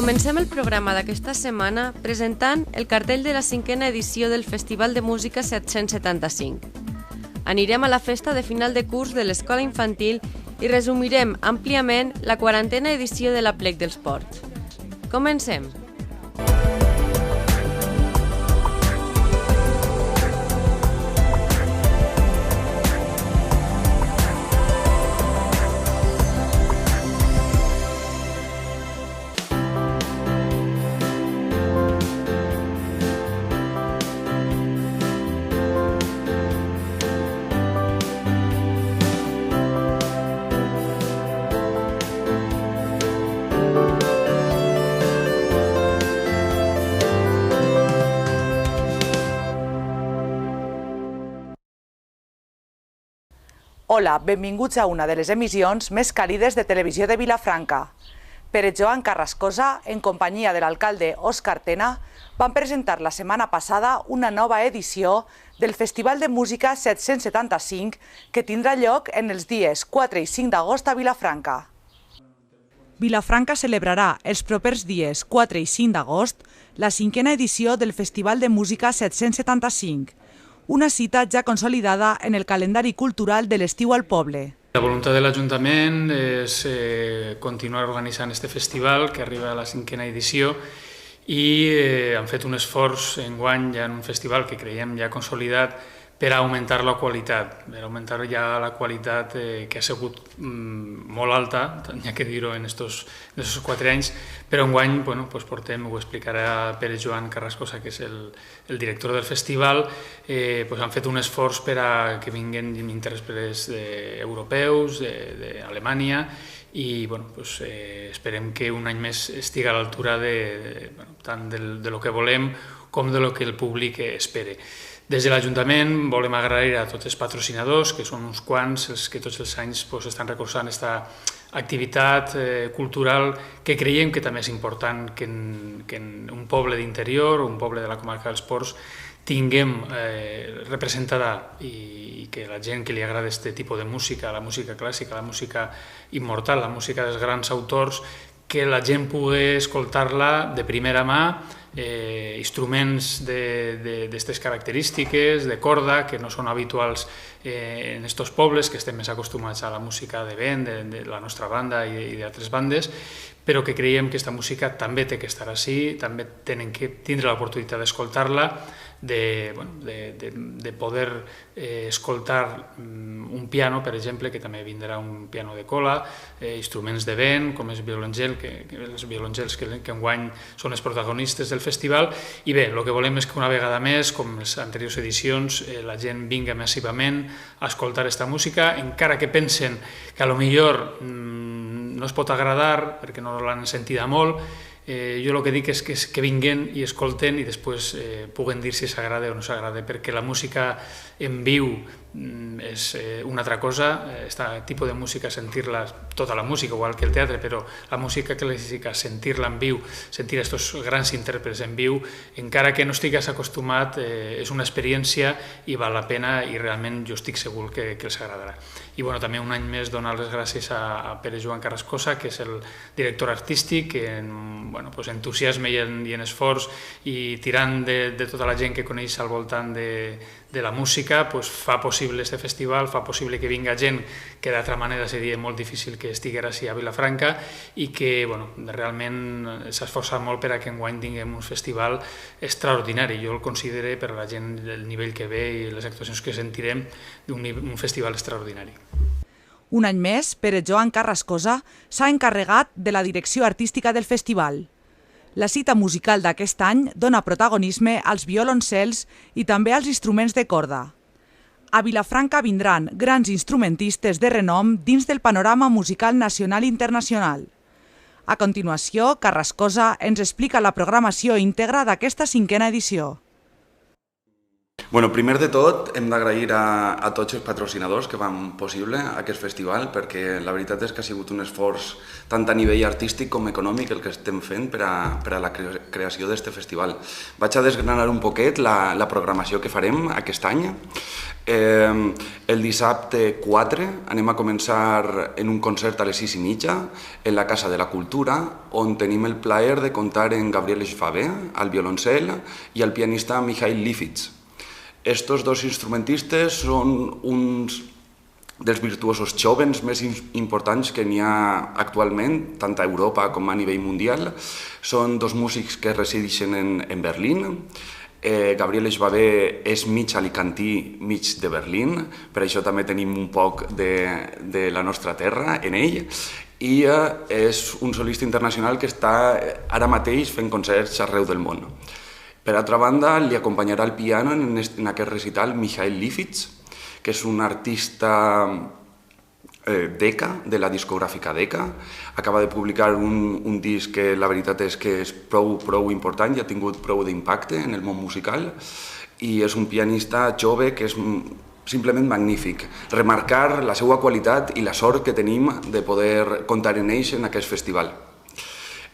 Comencem el programa d'aquesta setmana presentant el cartell de la 5a edició del Festival de Música 775. Anirem a la festa de final de curs de l'escola infantil i resumirem àmpliament la 40a edició de l'Aplec dels Ports. Comencem! Hola, benvinguts a una de les emissions més càlides de televisió de Vilafranca. Pere Joan Carrascosa, en companyia de l'alcalde Òscar Tena, van presentar la setmana passada una nova edició del Festival de Música 775 que tindrà lloc en els dies 4 i 5 d'agost a Vilafranca. Vilafranca celebrarà els propers dies 4 i 5 d'agost la 5a edició del Festival de Música 775, una cita ja consolidada en el calendari cultural de l'estiu al poble. La voluntat de l'Ajuntament és continuar organitzant aquest festival que arriba a la 5a edició i han fet un esforç enguany ja en un festival que creiem ja consolidat per augmentar la qualitat, per augmentar ja la qualitat que ha sigut molt alta, n'hi ha que dir-ho en aquests 4 anys, però enguany portem, ho explicarà Pere Joan Carrascosa, que és el director del festival, han fet un esforç per a que vinguin intèrprets europeus, d'Alemanya, i esperem que un any més estigui a l'altura tant de lo que volem com de lo que el públic espera. Des de l'Ajuntament volem agrair a tots els patrocinadors, que són uns quants, els que tots els anys estan recolzant aquesta activitat cultural que creiem que també és important que en un poble d'interior, un poble de la comarca dels Ports, tinguem representada i que la gent que li agrada aquest tipus de música, la música clàssica, la música immortal, la música dels grans autors, que la gent pugui escoltar-la de primera mà, instruments d'aquestes característiques, de corda, que no són habituals en aquests pobles, que estem més acostumats a la música de vent, de la nostra banda i d'altres bandes, però que creiem que aquesta música també té que estar així, també tenen que tindre l'oportunitat d'escoltar-la, de poder escoltar un piano, per exemple, que també vindrà un piano de cola, instruments de vent, com els violoncels que enguany són els protagonistes del festival, i bé, el que volem és que una vegada més, com les anteriors edicions, la gent vingui massivament a escoltar aquesta música, encara que pensen que potser no es pot agradar perquè no l'han sentida molt. Jo el que dic és que vinguin i escolten i després puguen dir si s'agrada o no s'agrada, perquè la música en viu és una altra cosa, aquest tipus de música, sentir-la, tota la música, igual que el teatre, però la música clàssica, sentir-la en viu, sentir aquests grans intèrprets en viu, encara que no estigues acostumat, és una experiència i val la pena i realment jo estic segur que els agradarà. I també un any més donar les gràcies a Pere Joan Carrascosa, que és el director artístic, que en entusiasme i en esforç i tirant de tota la gent que coneix al voltant de la música, fa possible aquest festival, fa possible que vinga gent que d'altra manera seria molt difícil que estigués així a Vilafranca i que realment s'ha esforçat molt per a que enguany tinguem un festival extraordinari. Jo el considero, per a la gent del nivell que ve i les actuacions que sentirem, un festival extraordinari. Un any més, Pere Joan Carrascosa s'ha encarregat de la direcció artística del festival. La cita musical d'aquest any dona protagonisme als violoncels i també als instruments de corda. A Vilafranca vindran grans instrumentistes de renom dins del panorama musical nacional i internacional. A continuació, Carrascosa ens explica la programació íntegra d'aquesta 5a edició. Bueno, primer de tot, hem d'agrair a tots els patrocinadors que fan possible aquest festival, perquè la veritat és que ha sigut un esforç tant a nivell artístic com econòmic el que estem fent per a la creació d'aquest festival. Vaig a desgranar un poquet la programació que farem aquest any. El dissabte 4 anem a començar en un concert a les 6:30 en la Casa de la Cultura, on tenim el plaer de comptar en Gabriel Schwabe, al violoncel, i al pianista Mikhail Lifitz. Estos dos instrumentistes són uns dels virtuosos jovens més importants que n'hi ha actualment, tant a Europa com a nivell mundial. Són dos músics que resideixen en Berlín. Gabriel Schwabe és mig alicantí, mig de Berlín, per això també tenim un poc de la nostra terra en ell, i és un solista internacional que està ara mateix fent concerts arreu del món. Per altra banda, li acompanyarà al piano en aquest recital Mikhail Lifitz, que és un artista Decca, de la discogràfica Decca. Acaba de publicar un disc que la veritat és que és prou important i ha tingut prou d'impacte en el món musical, i és un pianista jove que és simplement magnífic. Remarcar la seva qualitat i la sort que tenim de poder comptar en ells en aquest festival.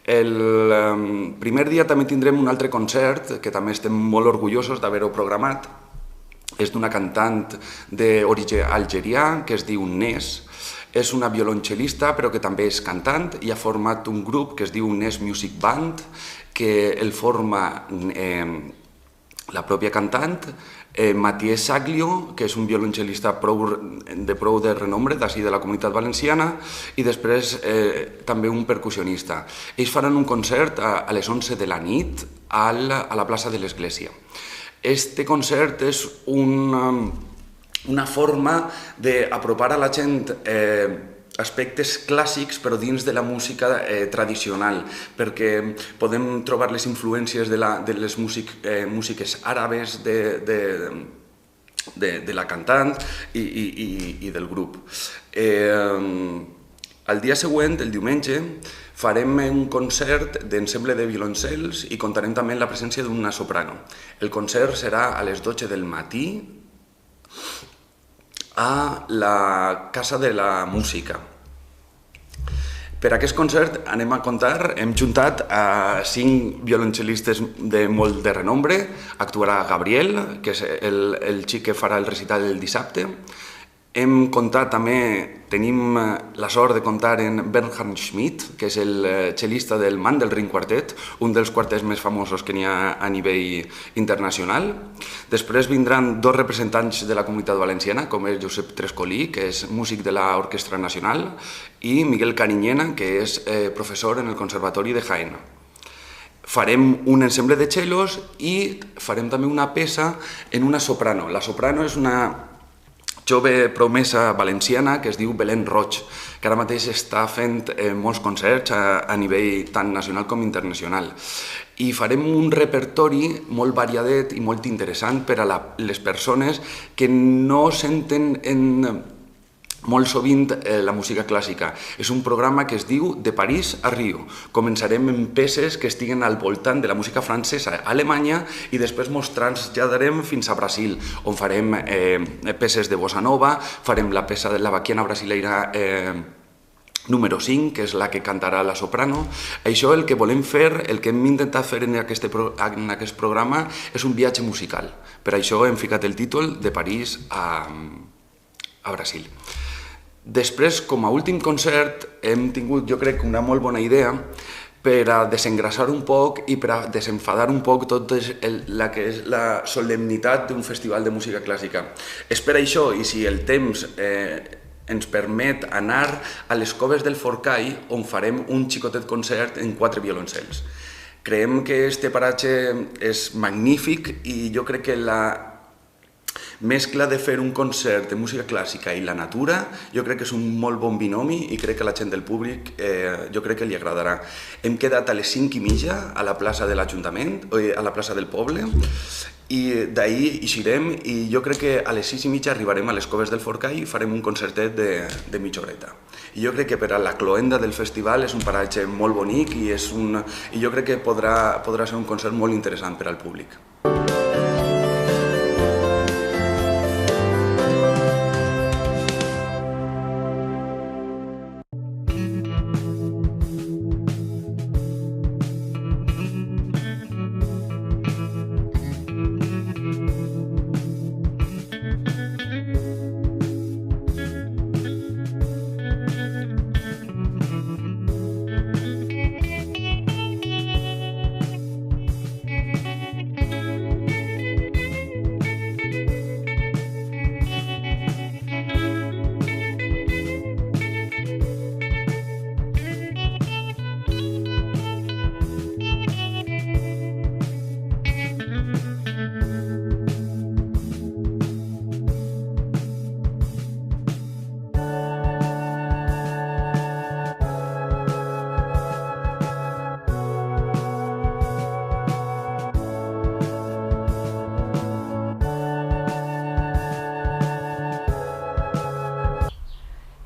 El primer dia també tindrem un altre concert que també estem molt orgullosos d'haver-ho programat. És d'una cantant d'origen algerià que es diu Nes. És una violoncel·lista però que també és cantant i ha format un grup que es diu Nes Music Band, que el forma la pròpia cantant, Mathieu Saglio, que és un violoncel·lista de prou de renombre d'ací de la Comunitat Valenciana, i després també un percussionista. Ells faran un concert a les 11 de la nit a la plaça de l'Església. Este concert és una forma d'apropar a la gent aspectes clàssics però dins de la música tradicional, perquè podem trobar les influències de les músiques àrabes de la cantant i del grup. El dia següent, el diumenge, farem un concert d'ensemble de violoncels i comptarem també amb la presència d'una soprano. El concert serà a les 12 del matí a la Casa de la Música. Per aquest concert anem a comptar, hem juntat a 5 violoncel·listes de molt de renombre. Actuarà Gabriel, que és el xic que farà el recital el dissabte. Hem comptat també, tenim la sort de comptar en Bernhard Schmidt, que és el cel·lista del Mandelring Quartet, un dels quartets més famosos que n'hi ha a nivell internacional. Després vindran 2 representants de la Comunitat Valenciana, com és Josep Trescolí, que és músic de l'Orquestra Nacional, i Miguel Cariñena, que és professor en el Conservatori de Jaén. Farem un ensemble de cellos i farem també una peça en una soprano. La soprano és una jove promesa valenciana que es diu Belén Roig, que ara mateix està fent molts concerts a nivell tant nacional com internacional. I farem un repertori molt variadet i molt interessant per a les persones que no senten molt sovint la música clàssica. És un programa que es diu De París a Rio. Començarem amb peces que estiguen al voltant de la música francesa a Alemanya i després ens traslladarem fins a Brasil, on farem peces de bossa nova, farem la peça de la vaquiana brasileira número 5, que és la que cantarà la soprano. Això el que volem fer, el que hem intentat fer en aquest programa, és un viatge musical. Per això hem ficat el títol De París a Brasil. Després, com a últim concert, hem tingut, jo crec, una molt bona idea per a desengrasar un poc i per a desenfadar un poc tot la que és la solemnitat d'un festival de música clàssica. És per això, i si el temps ens permet, anar a les Coves del Forcall, on farem un xicotet concert en 4 violoncels. Creiem que este paratge és magnífic i jo crec que la mescla de fer un concert de música clàssica i la natura, jo crec que és un molt bon binomi i crec que a la gent del públic jo crec que li agradarà. Hem quedat a les 5:30 a la plaça de l'Ajuntament, a la plaça del poble, i d'ahir eixirem i jo crec que a les 6:30 arribarem a les Coves del Forcall i farem un concertet de mitja horeta. I jo crec que per a la cloenda del festival és un paratge molt bonic i jo crec que podrà ser un concert molt interessant per al públic.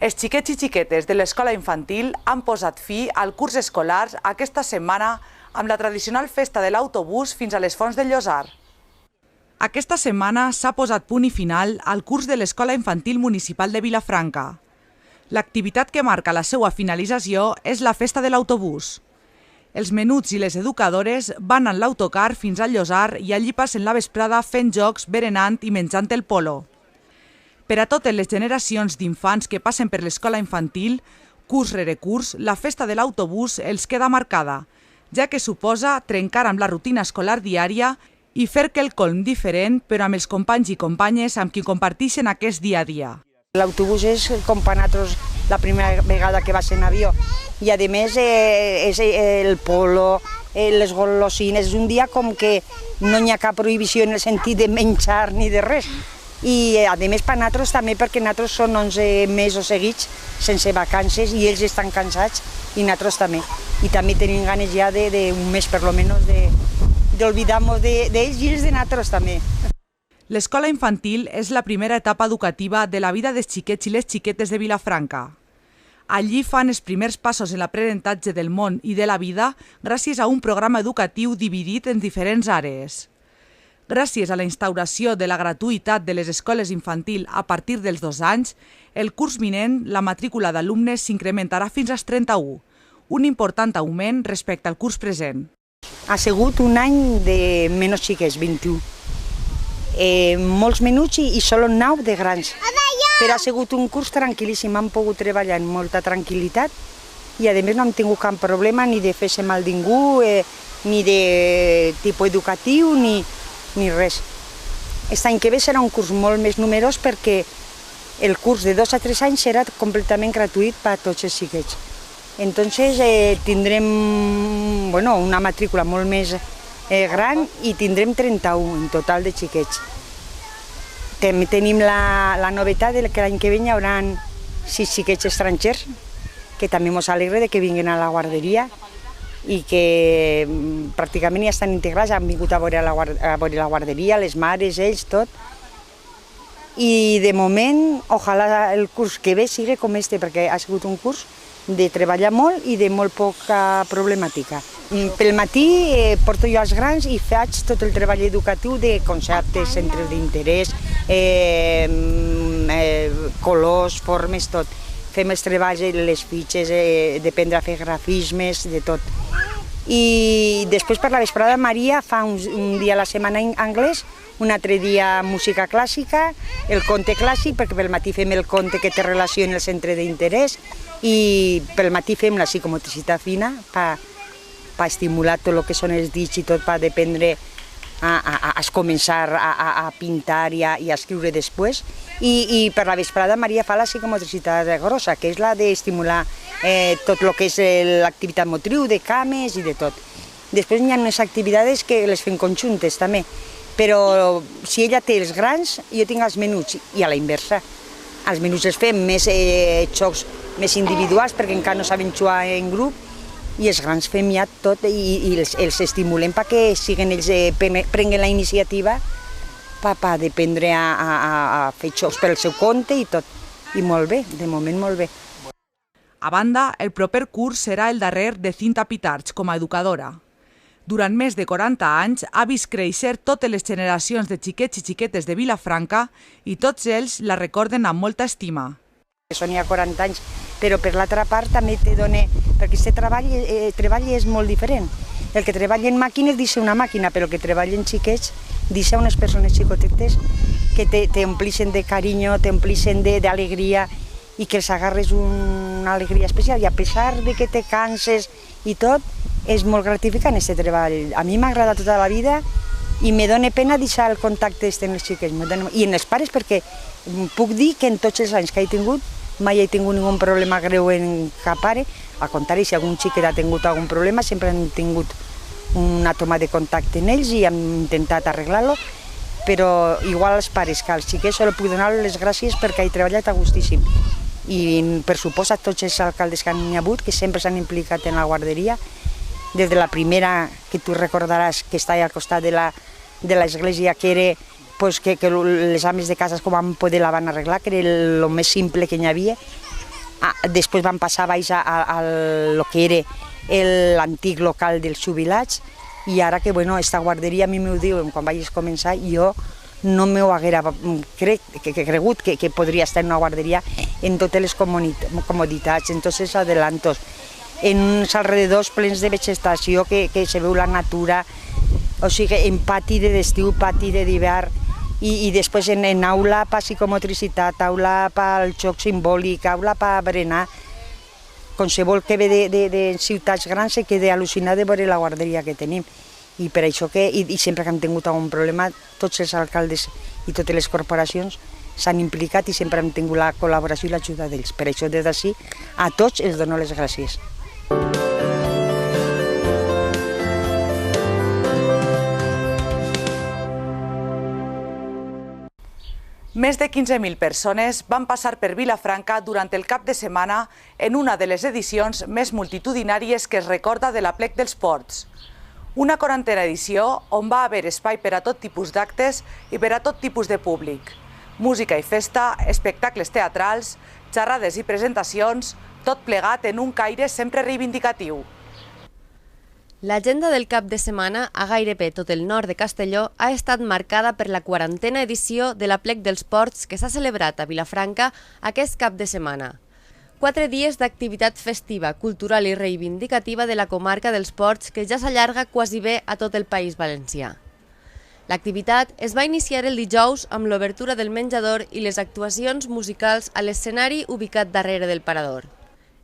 Els xiquets i xiquetes de l'escola infantil han posat fi al curs escolar aquesta setmana amb la tradicional festa de l'autobús fins a les Fonts del Llosar. Aquesta setmana s'ha posat punt i final al curs de l'Escola Infantil Municipal de Vilafranca. L'activitat que marca la seva finalització és la festa de l'autobús. Els menuts i les educadores van en l'autocar fins al Llosar i allí passen la vesprada fent jocs, berenant i menjant el polo. Per a totes les generacions d'infants que passen per l'escola infantil, curs rere curs, la festa de l'autobús els queda marcada, ja que suposa trencar amb la rutina escolar diària i fer quelcom diferent, però amb els companys i companyes amb qui comparteixen aquest dia a dia. L'autobús és com per nosaltres la primera vegada que va ser en avió i a més és el polo, les golosines, és un dia com que no hi ha cap prohibició en el sentit de menjar ni de res. I a més per nosaltres també perquè nosaltres són 11 mesos seguits sense vacances i ells estan cansats i nosaltres també. I també tenim ganes ja d'un mes per lo menos d'olvidar-nos d'ells i ells de nosaltres també. L'escola infantil és la primera etapa educativa de la vida dels xiquets i les xiquetes de Vilafranca. Allí fan els primers passos en l'aprenentatge del món i de la vida gràcies a un programa educatiu dividit en diferents àrees. Gràcies a la instauració de la gratuïtat de les escoles infantil a partir dels 2 anys, el curs vinent la matrícula d'alumnes s'incrementarà fins als 31, un important augment respecte al curs present. Ha sigut un any de menys xiquets, 21. Molts menuts i solo 9 de grans. Però ha sigut un curs tranquil·líssim, hem pogut treballar amb molta tranquil·litat i a més no hem tingut cap problema ni de fer-se mal ningú, ni de tipus educatiu, ni res. Aquest any que ve serà un curs molt més numerós perquè el curs de 2 a 3 anys serà completament gratuït per a tots els xiquets. Entonces tindrem una matrícula molt més gran i tindrem 31 en total de xiquets. També tenim la novetat que l'any que ve hi haurà 6 xiquets estrangers, que també ens alegra que vinguin a la guarderia i que pràcticament ja estan integrats, han vingut a veure la guarderia, les mares, ells, tot. I de moment, ojalà el curs que ve sigui com este, perquè ha sigut un curs de treballar molt i de molt poca problemàtica. Pel matí porto jo els grans i faig tot el treball educatiu de conceptes, centres d'interès, colors, formes, tot. Fem els treballs, les fitxes, d'aprendre a fer grafismes, de tot. I després per la vesprada Maria fa un dia a la setmana anglès, un altre dia música clàssica, el conte clàssic, perquè pel matí fem el conte que té relació amb el centre d'interès i pel matí fem la psicomotricitat fina per estimular tot el que són els dits i tot per aprendre a començar a pintar i a escriure després. I per la vesprada Maria fa la psicomotricitat grossa, que és la d'estimular tot el que és l'activitat motriu, de cames i de tot. Després hi ha unes activitats que les fem conjuntes també, però si ella té els grans, jo tinc els menuts i a la inversa. Els menuts els fem més jocs més individuals perquè encara no saben jugar en grup i els grans fem ja tot i els estimulem perquè ells prenguen la iniciativa per aprendre a fer jocs pel seu compte i tot. I molt bé, de moment molt bé. A banda, el proper curs serà el darrer de Cinta Pitarch com a educadora. Durant més de 40 anys ha vist créixer totes les generacions de xiquets i xiquetes de Vilafranca i tots ells la recorden amb molta estima. Són ja 40 anys, però per l'altra part també te dona, perquè aquest treball és molt diferent. El que treballa en màquines deixa una màquina, però el que treballa en xiquets deixa unes persones xicotetes que t'omplixen de carinyo, t'omplixen d'alegria i que els agarres una alegria especial. I a pesar de que te canses i tot, és molt gratificant aquest treball. A mi m'ha agradat tota la vida i me dóna pena deixar el contacte amb els xiquets. I en els pares perquè puc dir que en tots els anys que he tingut mai he tingut cap problema greu en cap pare. Al contrari, si algun xiquet ha tingut algun problema, sempre hem tingut una toma de contacte en ells i hem intentat arreglar-lo, però igual als pares que als xiquets solo puc donar les gràcies perquè he treballat a gustíssim. I per suposa tots els alcaldes que n'hi ha hagut, que sempre s'han implicat en la guarderia, des de la primera, que tu recordaràs, que està al costat de l'església, que era que les ames de casa com van poder la van arreglar, que era el més simple que n'hi havia, Després van passar baix a lo que era l'antic local dels jubilats, i ara que, bueno, esta guarderia a mi m'ho diuen quan vaig començar, jo no m'ho haguera cregut que podria estar en una guarderia en totes les comoditats, en tots els adelantos, en uns alrededors plens de vegetació que se veu la natura, o sigui, en pati d'estiu, pati d'hivern, i després en aula per psicomotricitat, aula pel joc simbòlic, aula per berenar. Qualsevol que ve de ciutats grans se queda al·lucinat de veure la guarderia que tenim. I per això que, i sempre que hem tingut algun problema, tots els alcaldes i totes les corporacions s'han implicat i sempre hem tingut la col·laboració i l'ajuda d'ells. Per això des d'ací a tots els dono les gràcies. Més de 15.000 persones van passar per Vilafranca durant el cap de setmana en una de les edicions més multitudinàries que es recorda de l'Aplec dels Ports. Una 40a edició on va haver espai per a tot tipus d'actes i per a tot tipus de públic. Música i festa, espectacles teatrals, xerrades i presentacions, tot plegat en un caire sempre reivindicatiu. L'agenda del cap de setmana a gairebé tot el nord de Castelló ha estat marcada per la 40a edició de l'Aplec dels Ports que s'ha celebrat a Vilafranca aquest cap de setmana. 4 dies d'activitat festiva, cultural i reivindicativa de la comarca dels Ports que ja s'allarga quasi bé a tot el País Valencià. L'activitat es va iniciar el dijous amb l'obertura del menjador i les actuacions musicals a l'escenari ubicat darrere del parador.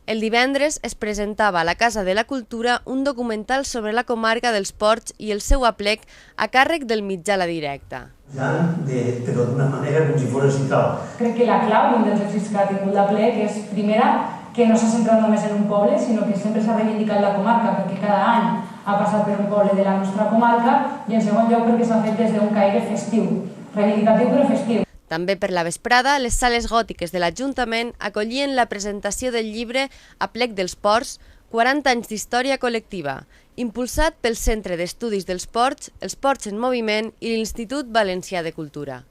El divendres es presentava a la Casa de la Cultura un documental sobre la comarca dels Ports i el seu aplec a càrrec del mitjà La Directa. Però d'una manera com si fos citat. Crec que la clau d'un dels èxits que ha tingut l'aplec és, primera, que no s'ha centrat només en un poble, sinó que sempre s'ha reivindicat la comarca, perquè cada any ha passat per un poble de la nostra comarca, i en segon lloc perquè s'ha fet des d'un caire festiu, reivindicatiu però festiu. També per la vesprada, les sales gòtiques de l'Ajuntament acollien la presentació del llibre Aplec dels Ports, 40 anys d'història col·lectiva, impulsat pel Centre d'Estudis dels Ports, els Ports en Moviment i l'Institut Valencià de Cultura.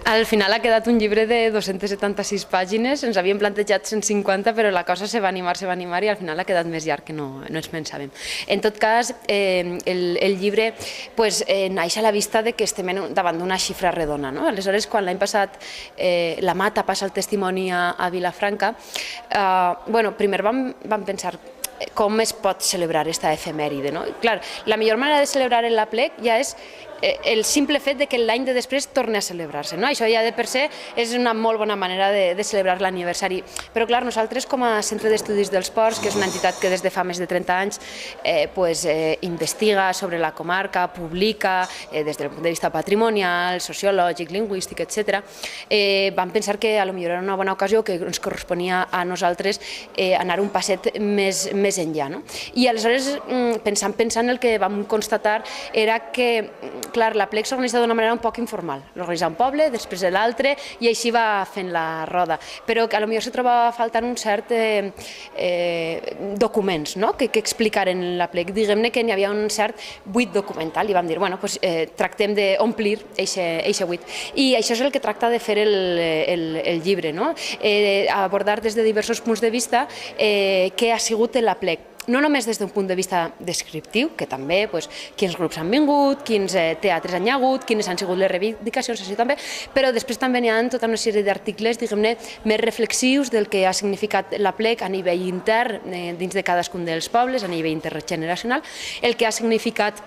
Al final ha quedat un llibre de 276 pàgines, ens havíem plantejat 150, però la cosa se va animar i al final ha quedat més llarg que no ens pensàvem. En tot cas, el llibre naix a la vista que estem davant d'una xifra redona. Aleshores, quan l'any passat la Mata passa el testimoni a Vilafranca, primer vam pensar com es pot celebrar aquesta efemèride. Clar, la millor manera de celebrar l'Aplec ja és el simple fet que l'any de després torni a celebrar-se. Això ja de per se és una molt bona manera de celebrar l'aniversari. Però clar, nosaltres com a Centre d'Estudis dels Ports, que és una entitat que des de fa més de 30 anys investiga sobre la comarca, publica des del punt de vista patrimonial, sociològic, lingüístic, etc., vam pensar que potser era una bona ocasió que ens corresponia a nosaltres anar un passet més enllà. I aleshores, pensant el que vam constatar era que clar, l'Aplec s'organitza d'una manera un poc informal. L'organitza un poble, després l'altre, i així va fent la roda. Però que potser se trobava faltant un cert documents que explicaren l'Aplec. Diguem-ne que n'hi havia un cert buit documental i vam dir, tractem d'omplir aquest buit. I això és el que tracta de fer el llibre, abordar des de diversos punts de vista què ha sigut l'Aplec. No només des d'un punt de vista descriptiu, que també quins grups han vingut, quins teatres han hi hagut, quines han sigut les reivindicacions, això també, però després també n'hi ha tota una sèrie d'articles, diguem-ne, més reflexius del que ha significat l'Aplec a nivell intern dins de cadascun dels pobles, a nivell intergeneracional, el que ha significat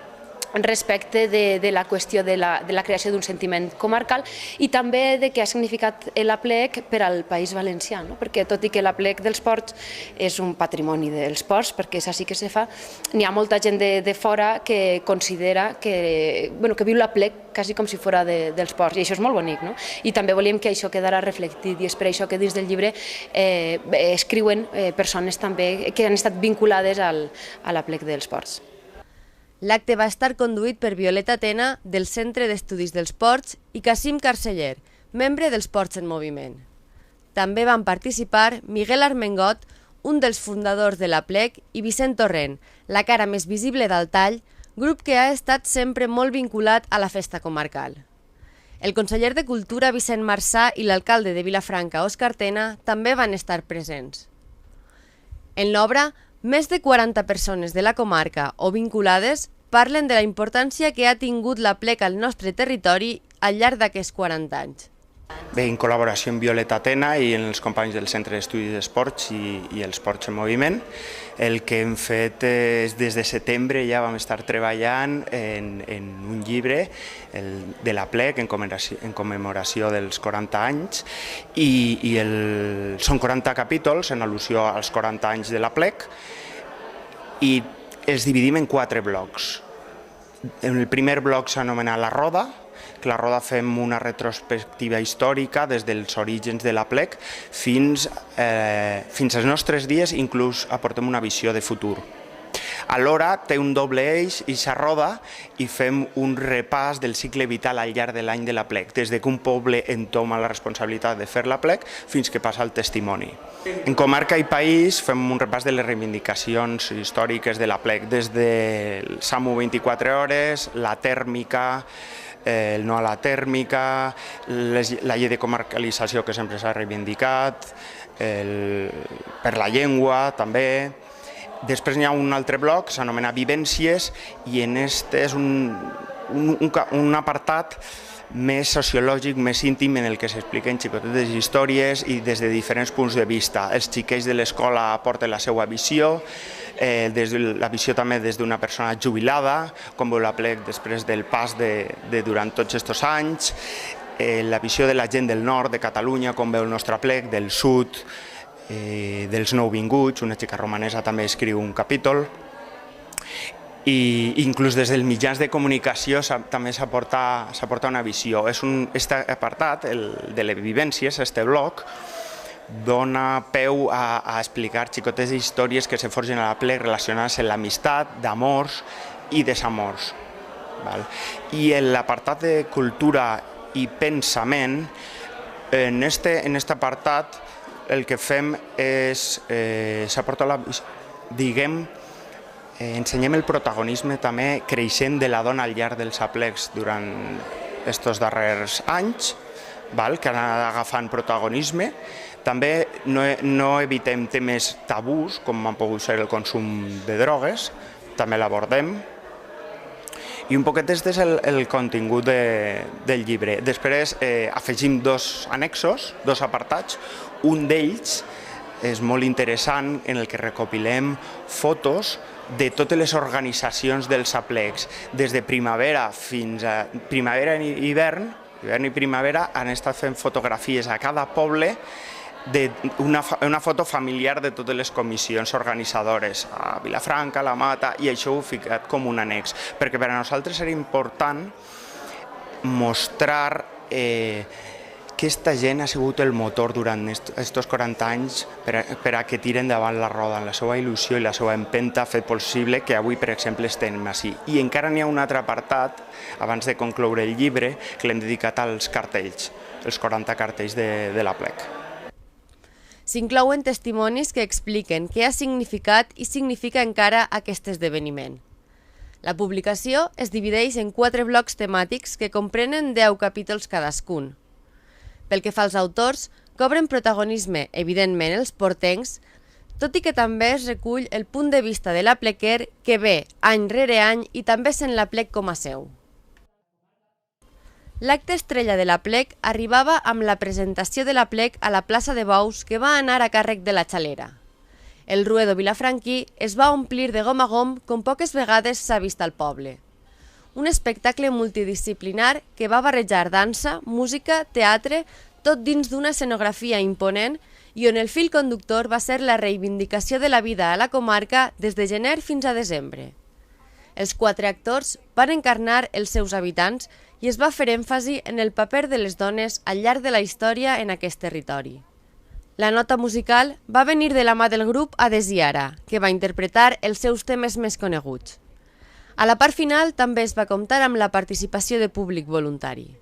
respecte de la qüestió de la creació d'un sentiment comarcal i també de què ha significat l'Aplec per al País Valencià, perquè tot i que l'Aplec dels Ports és un patrimoni dels ports, perquè és així que se fa, n'hi ha molta gent de fora que considera que viu l'Aplec quasi com si fos dels ports, i això és molt bonic. I també volíem que això quedara reflectit, i és per això que dins del llibre escriuen persones també que han estat vinculades a l'Aplec dels Ports. L'acte va estar conduït per Violeta Tena, del Centre d'Estudis dels Ports, i Cassim Carceller, membre dels Ports en Moviment. També van participar Miguel Armengot, un dels fundadors de l'Aplec, i Vicent Torrent, la cara més visible d'Altall, grup que ha estat sempre molt vinculat a la festa comarcal. El conseller de Cultura, Vicent Marçà, i l'alcalde de Vilafranca, Òscar Tena, també van estar presents. En l'obra, més de 40 persones de la comarca o vinculades parlen de la importància que ha tingut l'Aplec al nostre territori al llarg d'aquests 40 anys. Bé, en col·laboració amb Violeta Tena i els companys del Centre d'Estudis d'Esports i els Esports en Moviment, el que hem fet és, des de setembre ja vam estar treballant en un llibre de l'Aplec en commemoració dels 40 anys i són 40 capítols en al·lusió als 40 anys de l'Aplec i els dividim en 4 blocs. El primer bloc s'anomena La Roda, que la Roda fem una retrospectiva històrica des dels orígens de l'Aplec fins als nostres dies, inclús aportem una visió de futur. Alhora té un doble eix i s'ha roda i fem un repàs del cicle vital al llarg de l'any de l'Aplec, des que un poble entoma la responsabilitat de fer l'Aplec fins que passa el testimoni. En comarca i país fem un repàs de les reivindicacions històriques de l'Aplec, des del SAMU 24 hores, la tèrmica, el no a la tèrmica, la llei de comarcalització que sempre s'ha reivindicat, per la llengua també. Després n'hi ha un altre bloc, s'anomena Vivències, i en este és un apartat més sociològic, més íntim, en el que s'expliquen xicotetes històries i des de diferents punts de vista. Els xiquets de l'escola aporten la seva visió, la visió també des d'una persona jubilada, com veu l'Aplec després del pas durant tots aquests anys, la visió de la gent del nord de Catalunya, com veu el nostre Aplec, del sud, dels nouvinguts, una xica romanesa també escriu un capítol, i inclús des dels mitjans de comunicació també s'aporta una visió. Aquest apartat, el de les vivències, aquest bloc, dona peu a explicar xicotes històries que se forgen a l'Aplec relacionades amb l'amistat, d'amors i desamors. I en l'apartat de cultura i pensament, en aquest apartat el que fem és s'aporta ensenyem el protagonisme també creixent de la dona al llarg dels aplecs durant aquests darrers anys, que han anat agafant protagonisme. També no evitem temes tabús, com han pogut ser el consum de drogues, també l'abordem. I un poquet aquest és el contingut del llibre. Després afegim 2 annexos, 2 apartats. Un d'ells és molt interessant, en el que recopilem fotos de totes les organitzacions dels aplecs. Des de primavera fins a primavera i hivern i primavera, han estat fent fotografies a cada poble, una foto familiar de totes les comissions organitzadores, a Vilafranca, a la Mata, i això ho he ficat com un annex, perquè per a nosaltres era important mostrar que aquesta gent ha sigut el motor durant aquests 40 anys per a que tiren davant la roda. La seva il·lusió i la seva empenta ha fet possible que avui, per exemple, estem així. I encara n'hi ha un altre apartat, abans de concloure el llibre, que l'hem dedicat als cartells, els 40 cartells de l'Aplec. S'inclouen testimonis que expliquen què ha significat i significa encara aquest esdeveniment. La publicació es divideix en 4 blocs temàtics que comprenen 10 capítols cadascun. Pel que fa als autors, cobren protagonisme, evidentment, els portencs, tot i que també es recull el punt de vista de l'aplequer que ve any rere any i també sent l'Aplec com a seu. L'acte estrella de l'Aplec arribava amb la presentació de l'Aplec a la plaça de Bous, que va anar a càrrec de la Xalera. El ruedo vilafranquí es va omplir de gom a gom com poques vegades s'ha vist al poble. Un espectacle multidisciplinar que va barrejar dansa, música, teatre, tot dins d'una escenografia imponent i on el fil conductor va ser la reivindicació de la vida a la comarca des de gener fins a desembre. Els 4 actors van encarnar els seus habitants i es va fer èmfasi en el paper de les dones al llarg de la història en aquest territori. La nota musical va venir de la mà del grup Adesiara, que va interpretar els seus temes més coneguts. A la part final també es va comptar amb la participació de públic voluntari.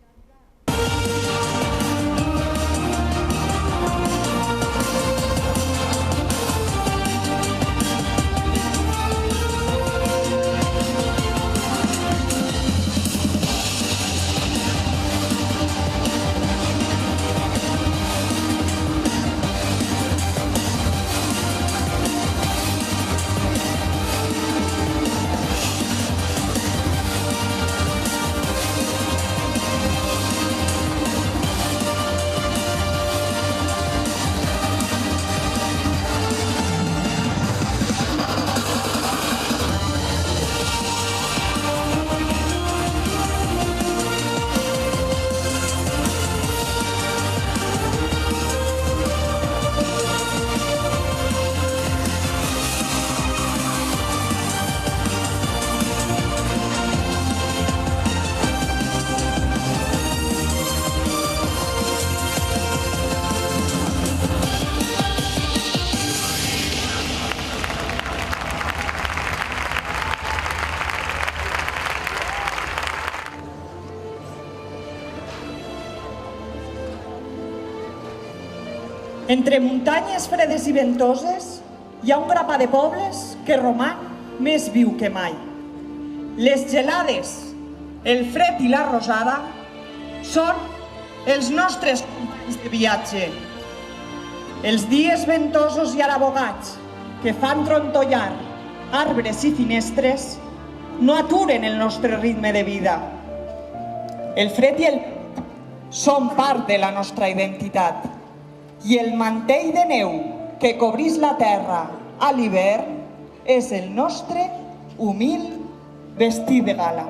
Entre muntanyes fredes i ventoses hi ha un grapat de pobles que roman més viu que mai. Les gelades, el fred i la rosada són els nostres companys de viatge. Els dies ventosos i arabogats que fan trontollar arbres i finestres no aturen el nostre ritme de vida. El fred i el vent són part de la nostra identitat i el mantell de neu que cobrís la terra a l'hivern és el nostre humil vestit de gala.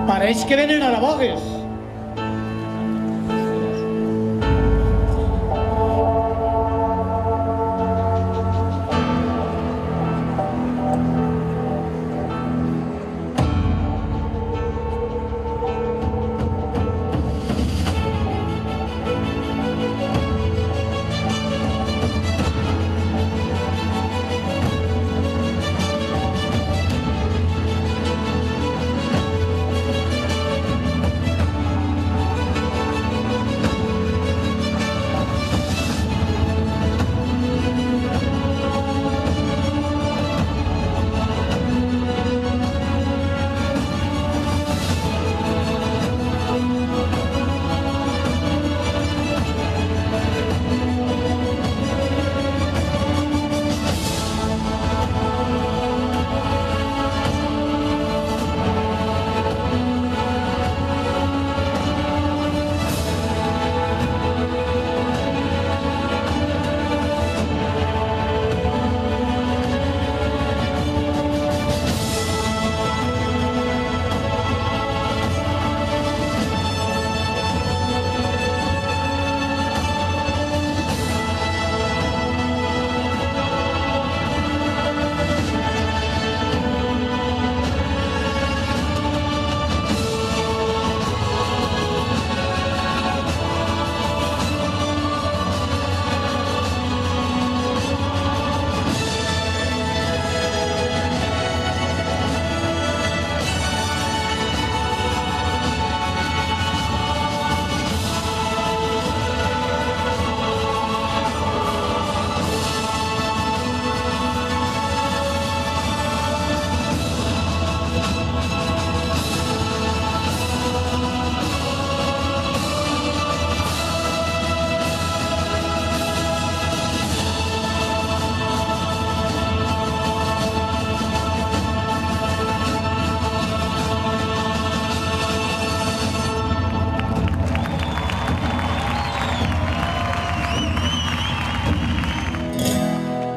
Pareix que venen a la Bogues.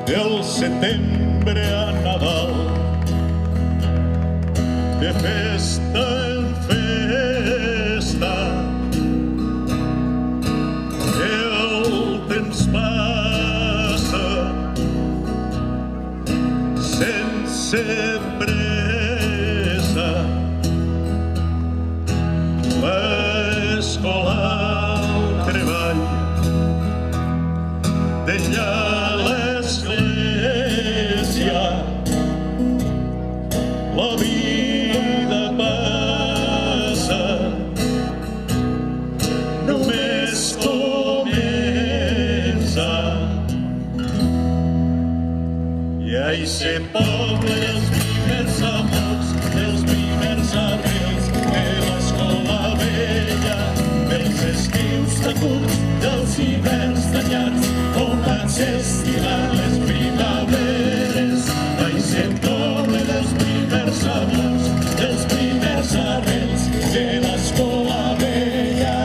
Del setembre a Nadal, de festa en festa, el temps passa sense pressa. L'escola, el treball, d'enllà la vida passa, només comença. I ahí se poble els primers amors, els primers arrels de l'escola vella, dels estius de curts, dels hiverns danyats, on van s'estirar les primaveres. Ahí se poble dels primers amors, dels primers arrels de l'escola vella,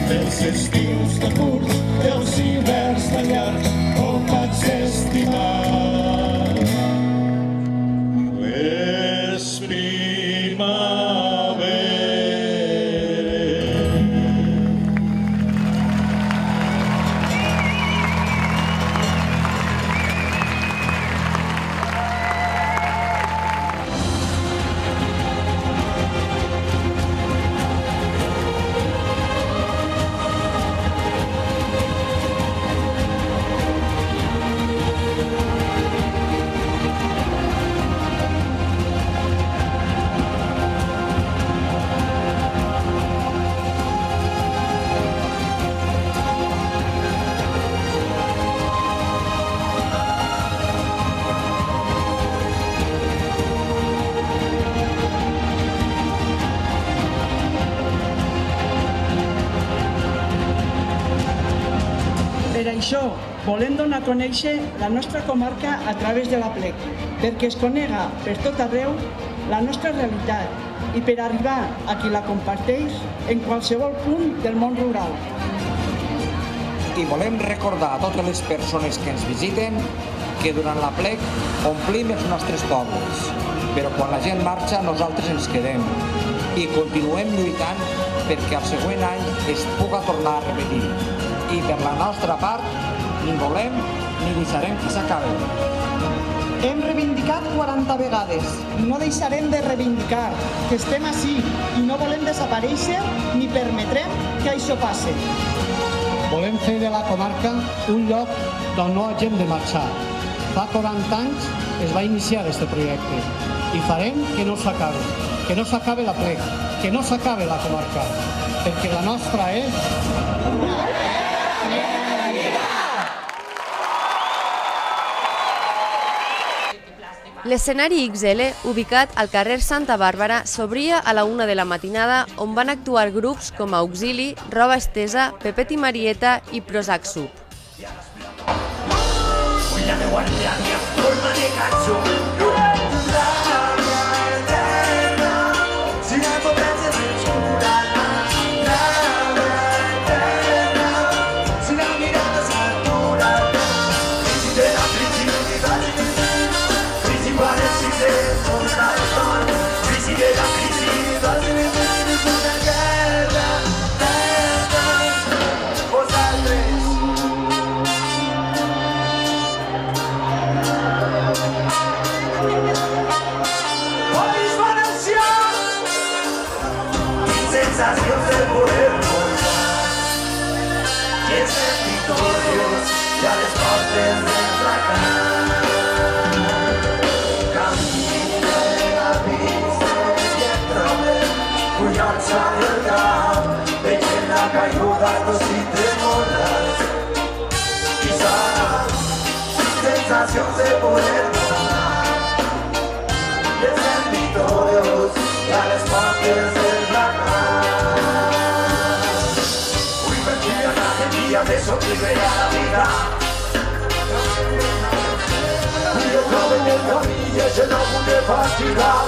dels estius de curts, dels hiverns danyats, on van s'estimar les primaveres. Per això volem donar a conèixer la nostra comarca a través de l'Aplec, perquè es conega per tot arreu la nostra realitat i per arribar a qui la comparteix en qualsevol punt del món rural. I volem recordar a totes les persones que ens visiten que durant l'Aplec omplim els nostres pobles, però quan la gent marxa nosaltres ens quedem i continuem lluitant perquè el següent any es puga tornar a repetir. I per la nostra part ni volem ni deixarem que s'acabi. Hem reivindicat 40 vegades, no deixarem de reivindicar que estem ací i no volem desaparèixer ni permetrem que això passi. Volem fer de la comarca un lloc d'on no hagem de marxar. Fa 40 anys es va iniciar aquest projecte i farem que no s'acabe l'Aplec, que no s'acabe la comarca, perquè la nostra és... L'escenari XL, ubicat al carrer Santa Bàrbara, s'obria a la 1 de la matinada, on van actuar grups com Auxili, Roba Estesa, Pepet i Marieta i Prozac Sub. Sensacions de poder volar i el ser victoriós i a les portes del fracàs. Vull partir a cada dia de sobreviure a la vida. Vull que troben el camí i això no puc fatigar.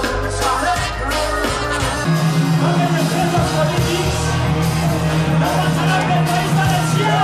Els polítics no passaran del país valencià.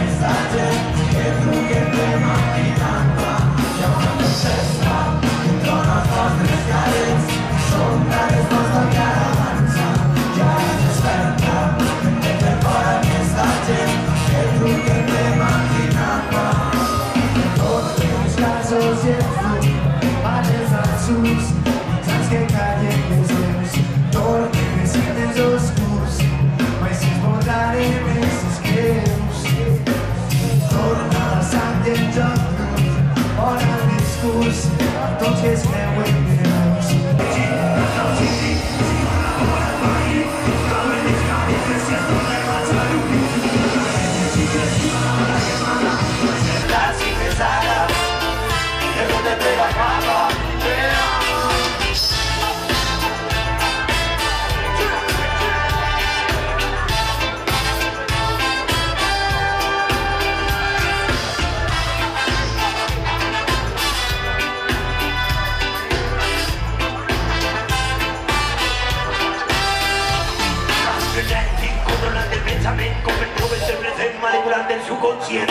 Esta conscient.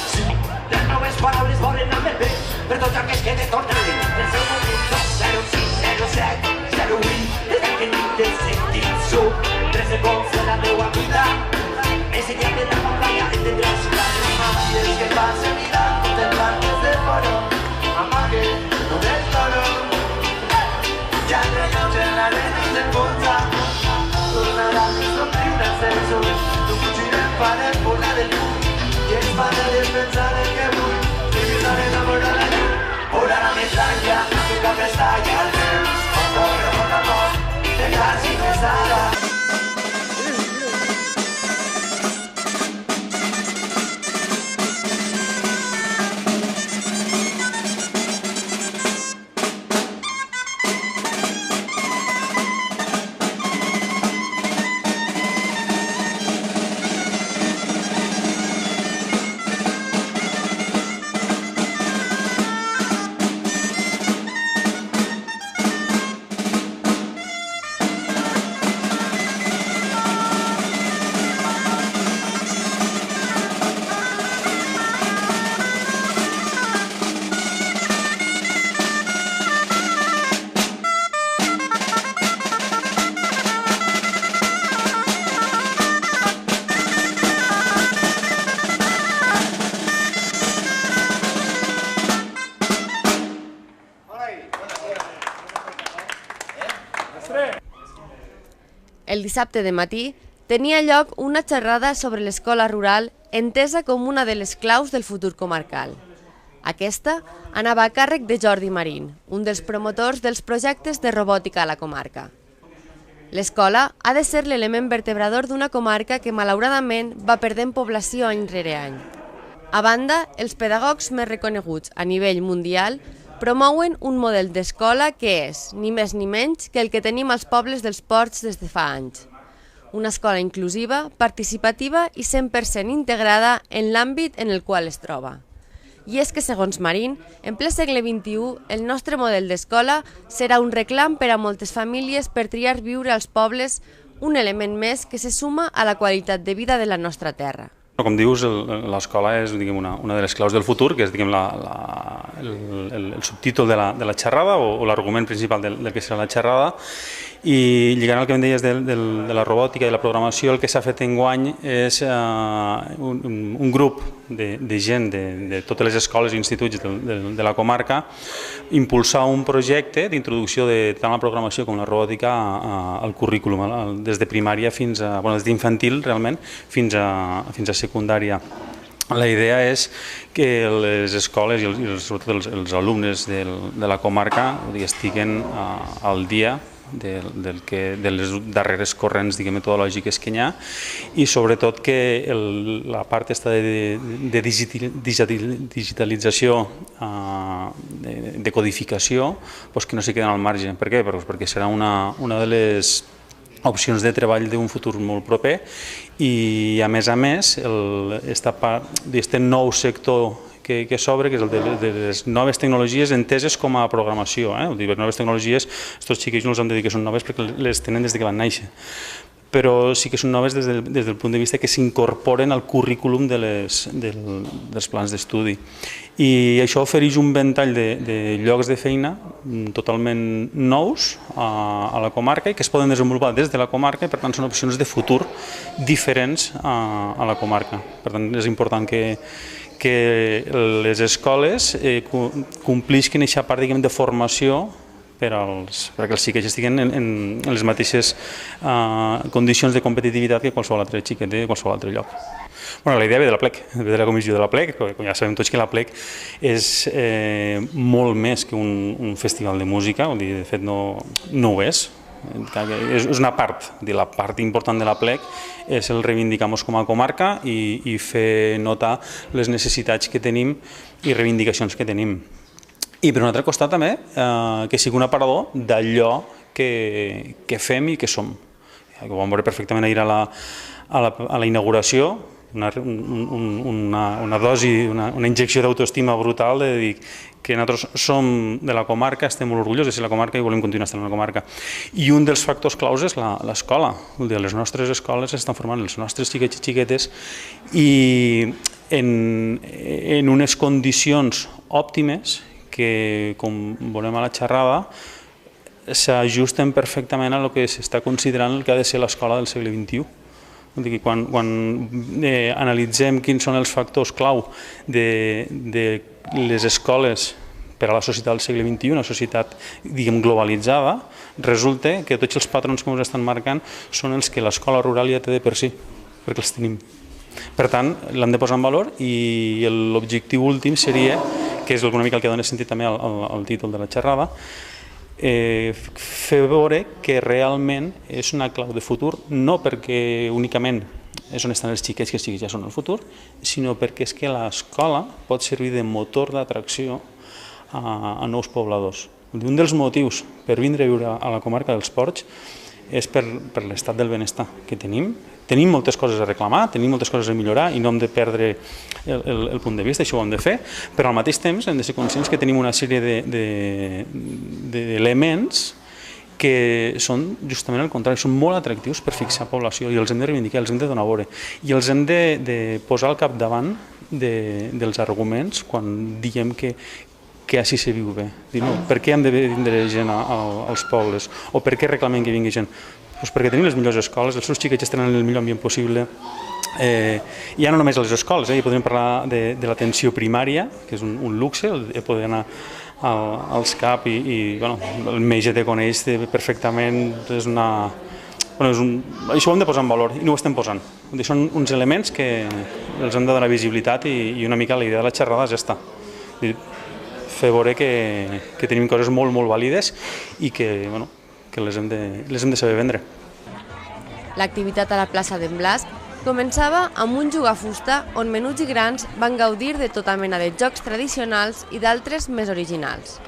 Sí, les noves paraules volen amb el vent, per tot el que es quede tornant. El seu número 06, 07, 08, des que nit de sentir suc, 13 segons de la meua vida, ensenyat en la pantalla entendràs la rima. I és que passa vida contemplant des de fora, amague, no desdoro. Ya rellotge en l'arena i s'enfonsa, tornarà a somriure al senso, tu fugirem farem volar el llum, i és fàcil de pensar el que vull, i viurà enamorada de llum. Volar a més enllà, tu cap estalla al temps, corre por l'amor, de quasi pesada. El dissabte de matí tenia lloc una xerrada sobre l'escola rural entesa com una de les claus del futur comarcal. Aquesta anava a càrrec de Jordi Marín, un dels promotors dels projectes de robòtica a la comarca. L'escola ha de ser l'element vertebrador d'una comarca que malauradament va perdent població any rere any. A banda, els pedagogs més reconeguts a nivell mundial promouen un model d'escola que és, ni més ni menys, que el que tenim als pobles dels ports des de fa anys. Una escola inclusiva, participativa i 100% integrada en l'àmbit en el qual es troba. I és que, segons Marín, en ple segle XXI, el nostre model d'escola serà un reclam per a moltes famílies per triar viure als pobles, un element més que se suma a la qualitat de vida de la nostra terra. Com dius, l'escola és una de les claus del futur, que és el subtítol de la xerrada o l'argument principal del que serà la xerrada. I lligant al que em deies de la robòtica i la programació, el que s'ha fet enguany és un grup de gent de totes les escoles i instituts de la comarca impulsar un projecte d'introducció de tant la programació com la robòtica al currículum, des de primària fins a, des d'infantil realment, fins a secundària. La idea és que les escoles i sobretot els alumnes de la comarca estiguen al dia de les darreres corrents metodològiques que hi ha i sobretot que la part de digitalització, de codificació, que no s'hi queden al marge. Per què? Perquè serà una de les opcions de treball d'un futur molt proper i a més aquest nou sector que s'obre, que és el de les noves tecnologies enteses com a programació. Les noves tecnologies, aquests xiquets no els hem de dir que són noves perquè les tenen des que van néixer, però sí que són noves des del punt de vista que s'incorporen al currículum dels plans d'estudi. I això ofereix un ventall de llocs de feina totalment nous a la comarca i que es poden desenvolupar des de la comarca i per tant són opcions de futur diferents a la comarca. Per tant és important que les escoles complisquen aquesta part de formació perquè els xiquets estiguen en les mateixes condicions de competitivitat que qualsevol altre xiquet de qualsevol altre lloc. La idea ve de la PLEC, ve de la comissió de la PLEC, com ja sabem tots que la PLEC és molt més que un festival de música, de fet no ho és. És una part, la part important de la PLEC és el reivindicar-nos com a comarca i fer notar les necessitats que tenim i reivindicacions que tenim. I per un altre costat també que sigui un aparador d'allò que fem i que som. Ho vam veure perfectament ahir a la inauguració, una dosi, una injecció d'autoestima brutal de dir que nosaltres som de la comarca, estem molt orgullosos de ser la comarca i volem continuar estant en la comarca. I un dels factors claus és l'escola. Les nostres escoles estan formant els nostres xiquets i xiquetes i en unes condicions òptimes que, com veurem a la xerrada, s'ajusten perfectament a el que s'està considerant el que ha de ser l'escola del segle XXI. Quan analitzem quins són els factors clau de les escoles per a la societat del segle XXI, una societat globalitzada, resulta que tots els patrons que ens estan marcant són els que l'escola rural ja té de per si, perquè els tenim. Per tant, l'hem de posar en valor i l'objectiu últim seria, que és una mica el que dona sentit també al títol de la xerrada, fer veure que realment és una clau de futur, no perquè únicament és on estan els xiquets, que els xiquets ja són el futur, sinó perquè és que l'escola pot servir de motor d'atracció a nous pobladors. Un dels motius per vindre a viure a la comarca dels Ports és per l'estat del benestar que tenim. Tenim moltes coses a reclamar, tenim moltes coses a millorar i no hem de perdre el punt de vista, això ho hem de fer, però al mateix temps hem de ser conscients que tenim una sèrie d'elements que són justament al contrari, són molt atractius per fixar població i els hem de reivindicar, els hem de donar a veure i els hem de posar al capdavant dels arguments quan diem que així se viu bé. Per què hem de vindre gent als pobles o per què reclamem que vingui gent? Perquè tenim les millors escoles, els seus xiquets tenen el millor ambient possible. Ja no només a les escoles, podríem parlar de l'atenció primària, que és un luxe, poder anar als CAP i el metge te coneix perfectament, això ho hem de posar en valor i no ho estem posant. Són uns elements que els hem de donar visibilitat i una mica la idea de la xerrada és aquesta. Fer veure que tenim coses molt, molt vàlides i que les hem de saber vendre. L'activitat a la plaça d'en Blas començava amb un jugafusta on menuts i grans van gaudir de tota mena de jocs tradicionals i d'altres més originals.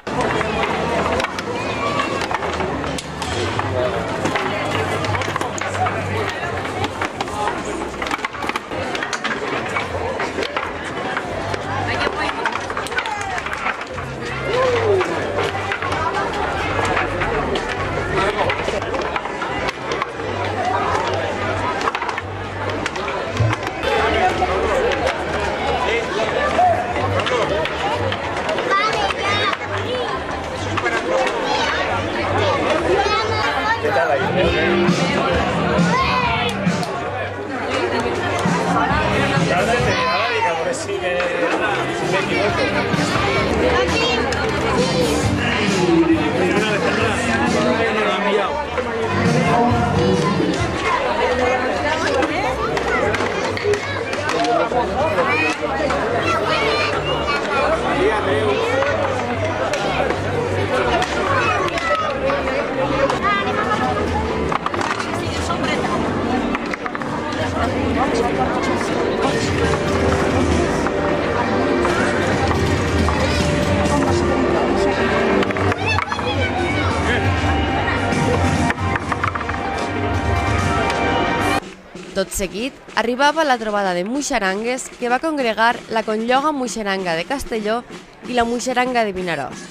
Tot seguit, arribava la trobada de muixerangues que va congregar la Conlloga Muixeranga de Castelló i la Muixeranga de Vinaròs.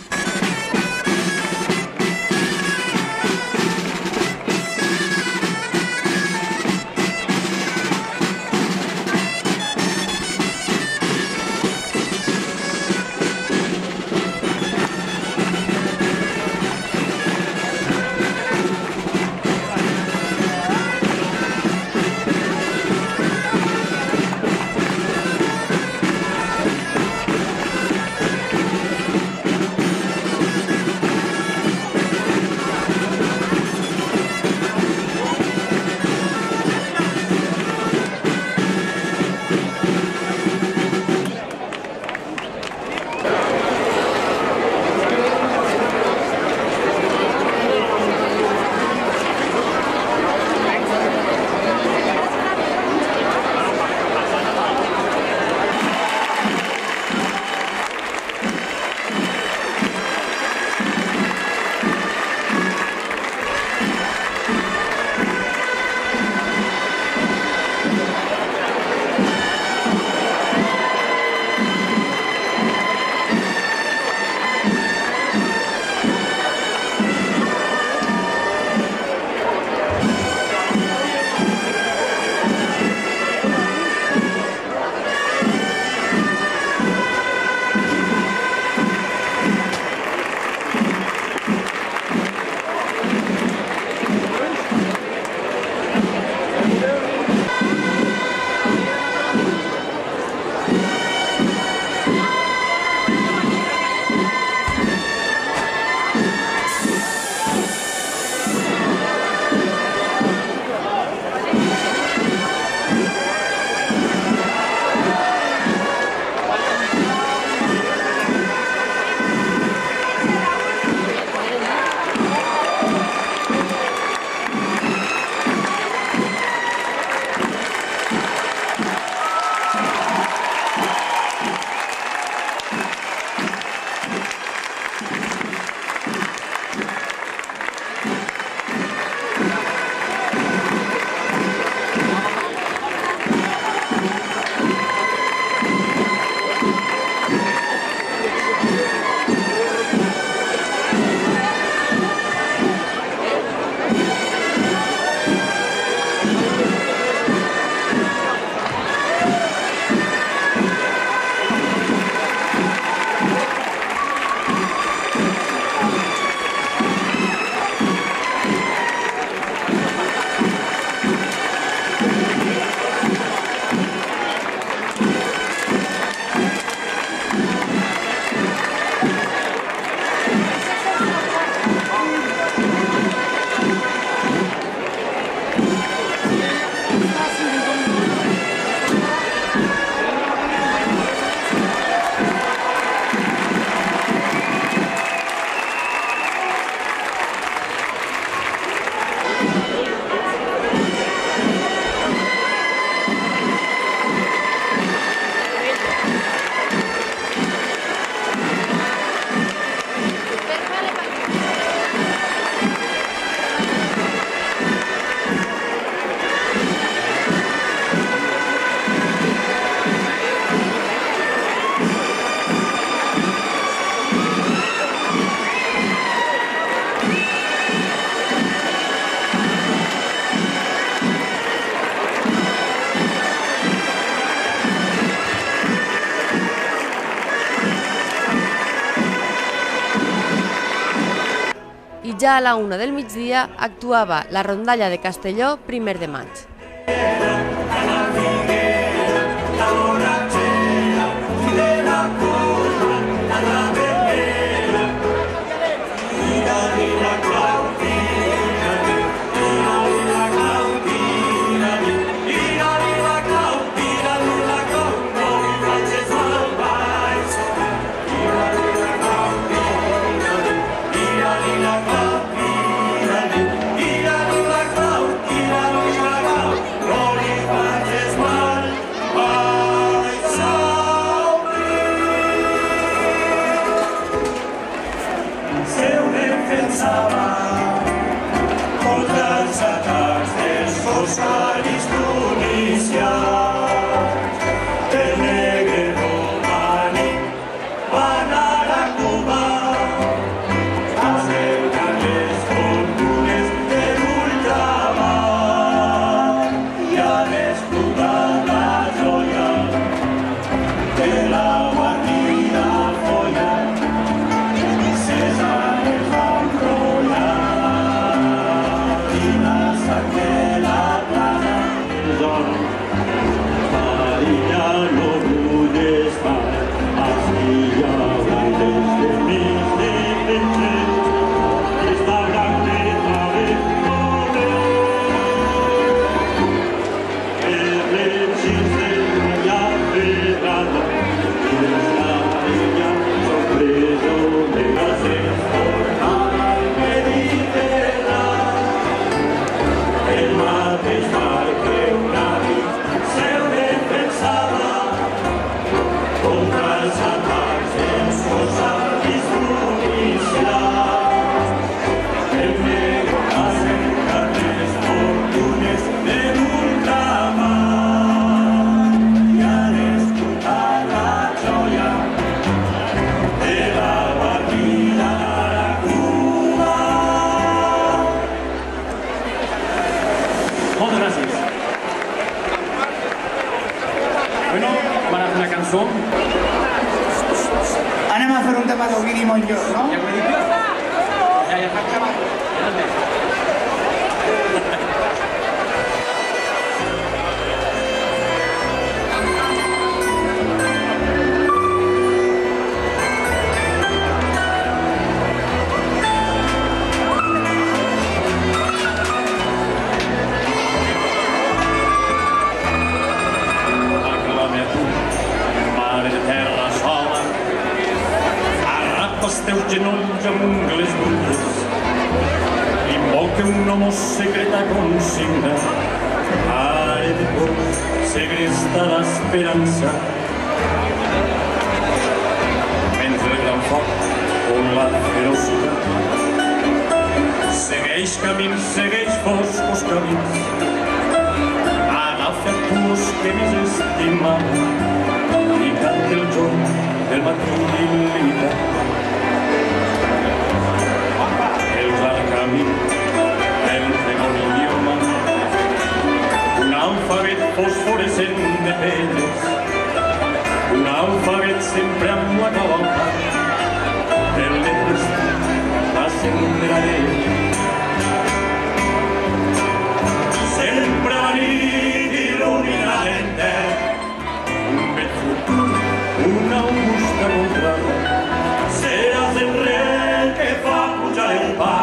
Ja a la 1 del migdia actuava la rondalla de Castelló 1 de maig. Anem a fer un tema d'Ovidi Montllor, no? Els teus genolls amb ungles brutes, invoca un homo secreta consigna, are de por, segresta l'esperança. Mentre el gran foc, on la ferocitat, segueix camins, segueix foscos camins, agafa tuos que més estimava i canta el joc del matí il·limitat. Un alfabet fosforescent de pedres, un alfabet sempre amb la cavalcada del destí la sembraré. Sempre la nit il·luminarà en terra un bell futur, una augusta contrada. Seràs el rei que fa pujar el pa,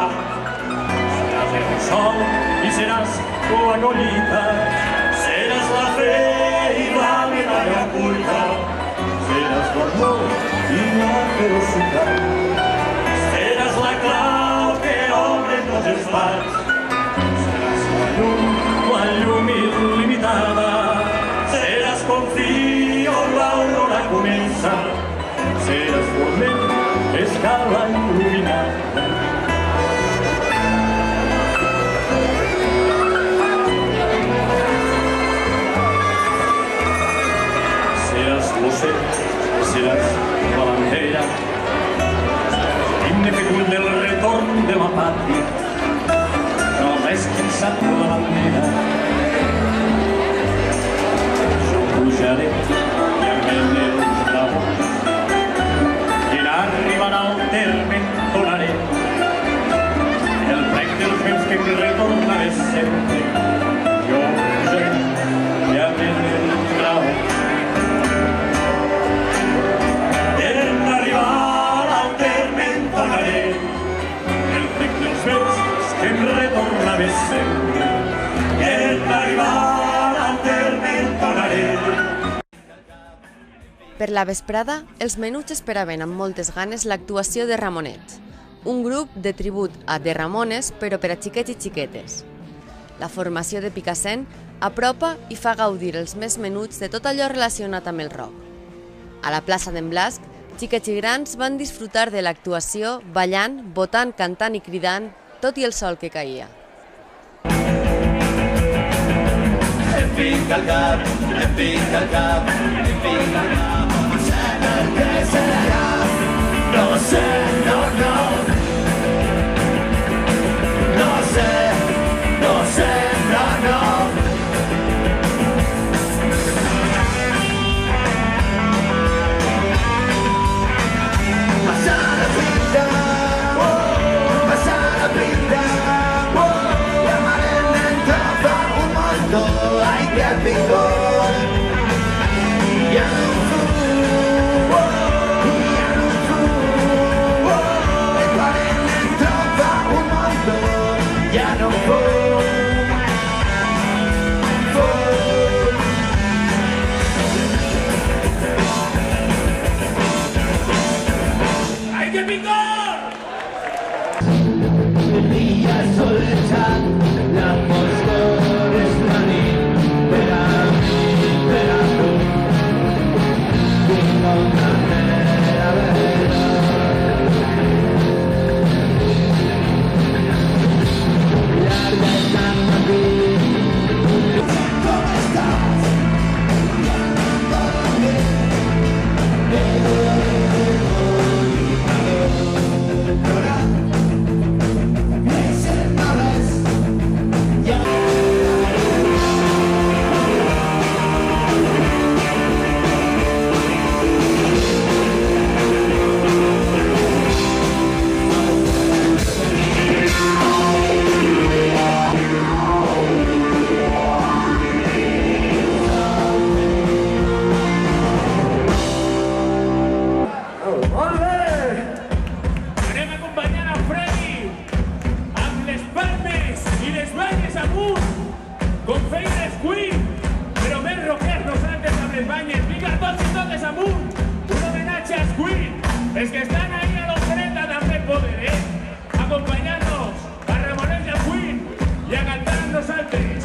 el sol i seràs la collita, seràs la fe i la medalla oculta, seràs l'amor i la ferocitat, seràs la clau que obre tots els fars, seràs la llum il·limitada, seràs com frio l'aurora comença, seràs forment, escala il·luminada. Seràs la bandera, himne fecund del retorn de la pàtria, no m'has cansat la bandera. Jo pujaré i amb el meu bravos, i en arribar al terme tornaré, que retornaré sempre. Jo ja m'he entrado. En arribar al terme entonaré el ric dels versos que em retornaré sempre. En arribar al terme entonaré. Per la vesprada, els menuts esperaven amb moltes ganes l'actuació de Ramonets, un grup de tribut a The Ramones, però per a xiquets i xiquetes. La formació de Picassent apropa i fa gaudir els més menuts de tot allò relacionat amb el rock. A la plaça d'en Blasc, xiquets i grans van disfrutar de l'actuació ballant, botant, cantant i cridant, tot i el sol que caïa. Em pica el cap, em pica el cap, em pica el cap, no sé el que serà, no sé, no, no. No sé, no sé, no, no. Passa la vida, passa la vida, la mare dentro fa un mondo, ai che vigor. Ya no fu, ya no fu, la mare dentro fa un mondo, ya no fu. ¡Ay, qué picor! El día soltat, la foscor és la nit, per a mi, per a tu. Tinc una mera vera. Llarga és la matí. Com estàs? Molt bé! Anem acompanyant a Freddy amb les palmes i les banyes amunt, com feien els Queen, però més rockers nosaltres amb les banyes. Vinga, tots i totes amunt! Un homenatge als Queen, els que estan ahí a l'ofereta també poden, acompanyant-nos a Ramonets i a Queen i a cantar amb nosaltres.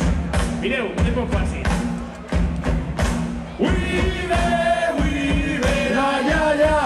Mireu, no és molt fàcil. Vive, la ya, ya.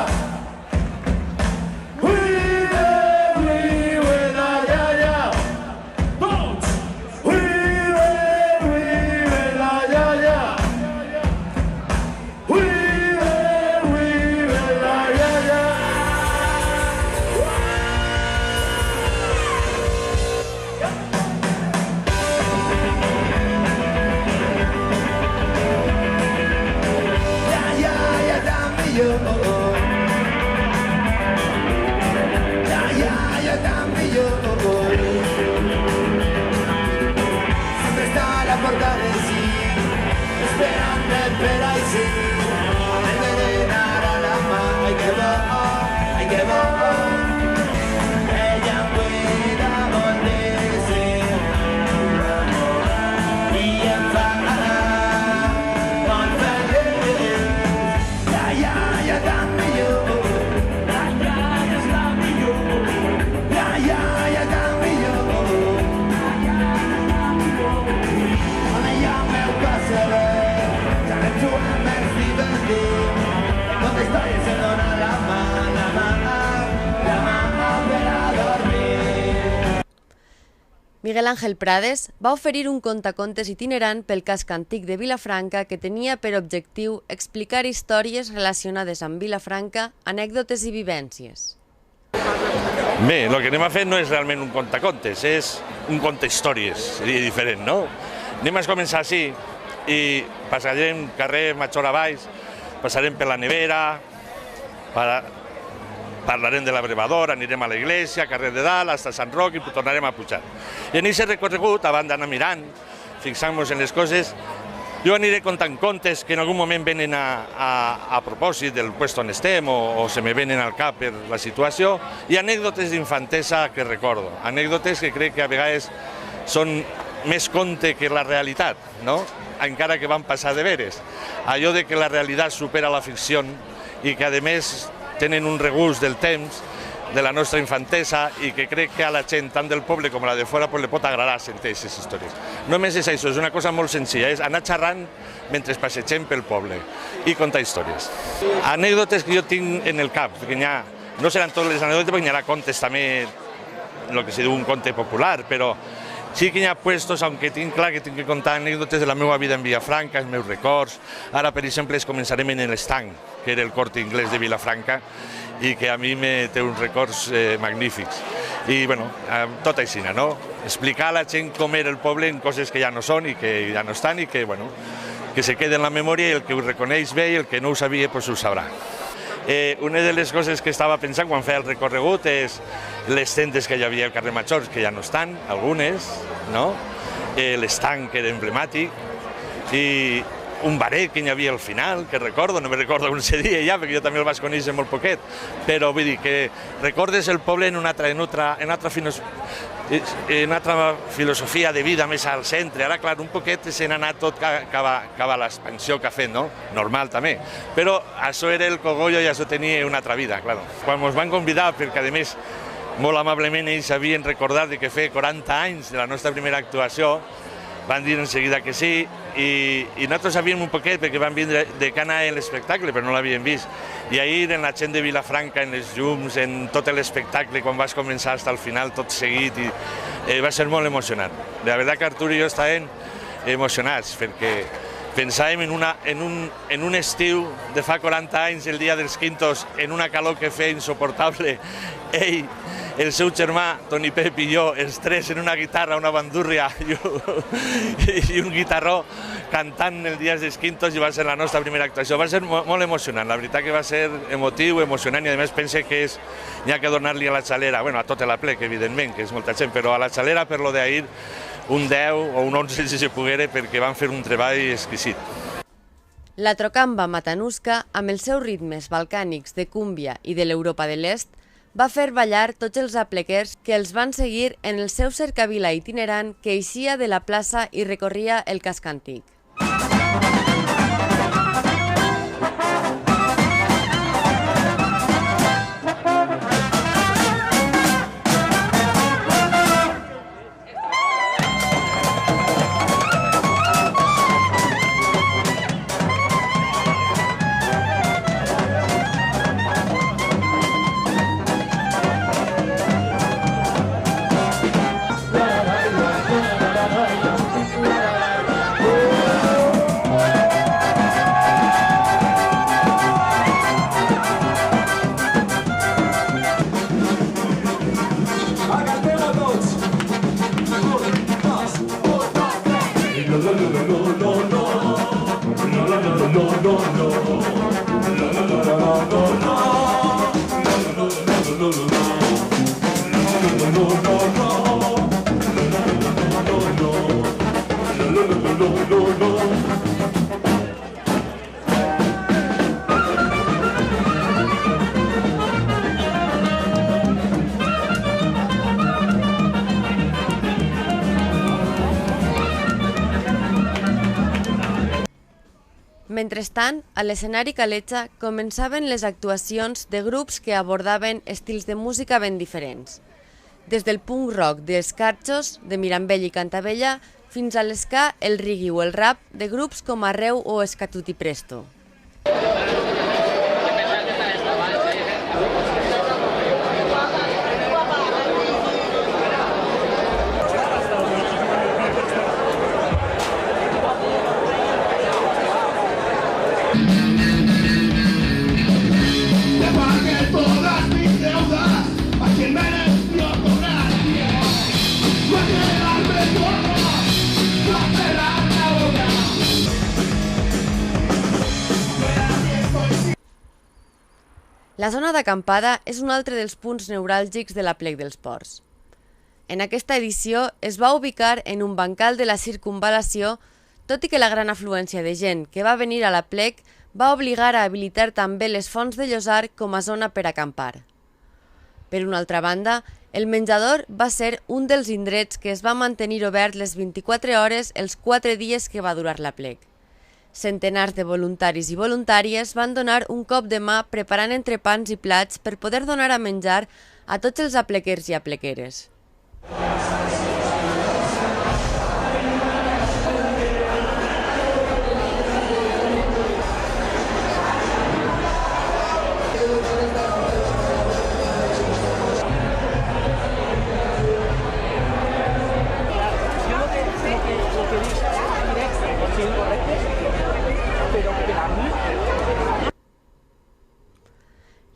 Sempre sta la porta del sí, esperando per ahí sí. Envenenar a la mano, hay que va, hay que va. Ella pueda volverse y enfadar con feliz. Ya, dame yo. Ya, dame yo. Ya, dame yo. Ona ja meu pasaré, ya me tu me divertir. No te estoy haciendo la mano para dormir. Miguel Ángel Prades va oferir un contacontes itinerant pel casc antic de Vilafranca que tenia per objectiu explicar històries relacionades amb Vilafranca, anècdotes i vivències. Bé, el que anem a fer no és realment un contacontes, és un conte històries, seria diferent, no? Anem a començar així i passarem carrer Major a baix, passarem per la nevera, parlarem de l'Abrevador, anirem a l'església, carrer de Dalt, fins a Sant Roc i tornarem a pujar. I en aquest recorregut, abans d'anar mirant, fixant-nos en les coses, jo aniré contant contes que en algun moment venen a propòsit del lloc on estem o se me venen al cap per la situació, i anècdotes d'infantesa que recordo, anècdotes que crec que a vegades són més conte que la realitat, no? Encara que van passar de veres. Allò de que la realitat supera la ficció i que, a més, tenen un regust del temps, de la nostra infantesa, i que crec que a la gent, tant del poble com la de fora, li pot agradar sentir aquestes històries. Només és això, és una cosa molt senzilla, és anar xerrant mentre passegem pel poble i contar històries. Anècdotes que jo tinc en el cap, perquè no seran totes les anècdotes, perquè hi ha contes també, el que se diu un conte popular, però sí que hi ha puestos, aunque tinc clar que tinc que contar anècdotes de la meva vida en Vilafranca, els meus records. Ara, per exemple, començarem en l'Estanc, que era el Corte Inglés de Vilafranca, i que a mi me té uns records magnífics. I, bueno, tot així, no? Explicar a la gent com era el poble en coses que ja no són i que ja no estan i que, bueno, que se quede en la memòria, i el que ho reconeix bé i el que no ho sabia, doncs ho sabrà. Una de les coses que estava pensant quan feia el recorregut és les tendes que hi havia al carrer Major, que ja no estan, algunes, no? L'estanc que era emblemàtic, i un baret que hi havia al final, que recordo, no me recordo on se dia ja, perquè jo també el vaig conèixer molt poquet, però vull dir que recordes el poble en una filosofia de vida més al centre. Ara, clar, un poquet se n'ha anat tot cap a l'expansió que ha fet, no? Normal també, però això era el cogollo i això tenia una altra vida, clar. Quan ens van convidar, perquè a més molt amablement ells havien recordat que feia 40 anys de la nostra primera actuació, van dir en seguida que sí, i nosaltres sabíem un poquet perquè van vindre de cana en l'espectacle, però no l'havien vist. I ahir en la gent de Vilafranca, en els llums, en tot l'espectacle, quan vas començar fins al final, tot seguit, va ser molt emocionant. La veritat que Artur i jo estàvem emocionats, perquè pensàvem en un estiu de fa 40 anys, el dia dels Quintos, en una calor que feia insuportable. Ell, el seu germà, Toni Pep, i jo, els tres en una guitarra, una bandúrria i un guitarró, cantant el dia dels Quintos, i va ser la nostra primera actuació. Va ser molt emocionant, la veritat que va ser emotiu, emocionant, i a més pense que n'hi ha que donar-li a la Xalera, bueno, a tota la plec, evidentment, que és molta gent, però a la Xalera, per lo d'ahir, un 10 o un 11 si se poguera, perquè van fer un treball exquisit. La trocamba matanusca, amb els seus ritmes balcànics de cúmbia i de l'Europa de l'Est, va fer ballar tots els aplequers que els van seguir en el seu cercavila itinerant que eixia de la plaça i recorria el casc antic. Mentrestant, a l'escenari Calella començaven les actuacions de grups que abordaven estils de música ben diferents. Des del punk rock dels Carxos, de Mirambell i Cantabella, fins a l'esca, el reggae o el rap de grups com Arreu o Escatuti Presto. La zona d'acampada és un altre dels punts neuràlgics de l'Aplec dels Ports. En aquesta edició es va ubicar en un bancal de la circunvalació, tot i que la gran afluència de gent que va venir a l'Aplec va obligar a habilitar també les fonts de Llosar com a zona per acampar. Per una altra banda, el menjador va ser un dels indrets que es va mantenir obert les 24 hores els 4 dies que va durar l'Aplec. Centenars de voluntaris i voluntàries van donar un cop de mà preparant entrepans i plats per poder donar a menjar a tots els aplequers i aplequeres.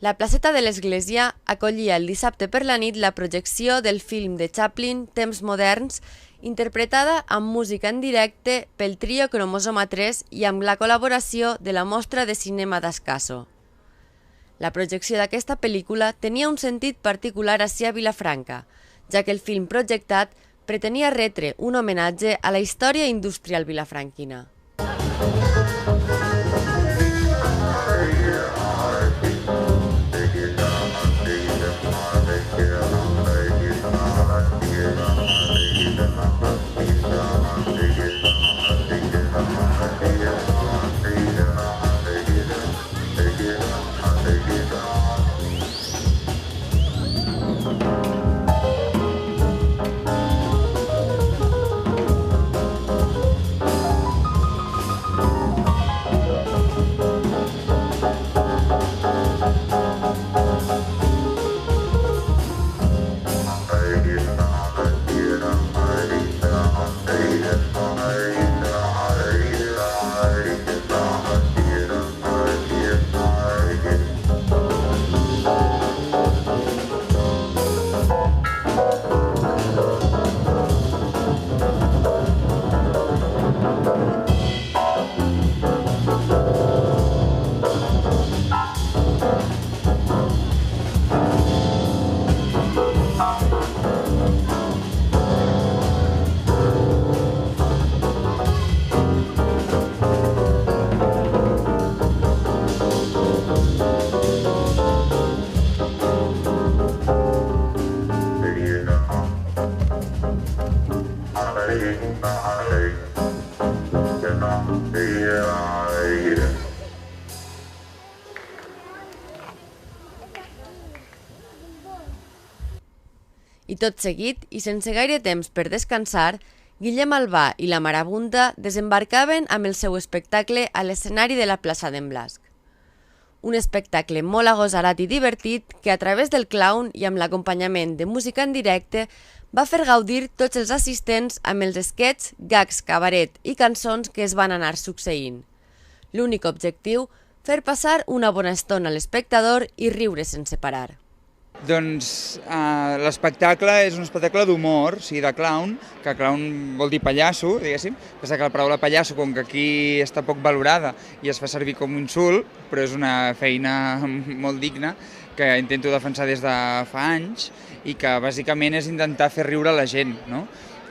La placeta de l'Església acollia el dissabte per la nit la projecció del film de Chaplin, Temps moderns, interpretada amb música en directe pel trio Cromosoma 3 i amb la col·laboració de la Mostra de Cinema d'Ascaso. La projecció d'aquesta pel·lícula tenia un sentit particular ací a Vilafranca, ja que el film projectat pretenia retre un homenatge a la història industrial vilafranquina. I tot seguit, i sense gaire temps per descansar, Guillem Albà i la Marabunta desembarcaven amb el seu espectacle a l'escenari de la plaça d'en Blasc. Un espectacle molt agosarat i divertit que a través del clown i amb l'acompanyament de música en directe va fer gaudir tots els assistents amb els esquets, gags, cabaret i cançons que es van anar succeint. L'únic objectiu, fer passar una bona estona a l'espectador i riure sense parar. Doncs l'espectacle és un espectacle d'humor, sí, de clown, que clown vol dir pallasso, diguéssim, passa que la paraula pallasso, com que aquí està poc valorada i es fa servir com un insult, però és una feina molt digna que intento defensar des de fa anys i que bàsicament és intentar fer riure la gent, no?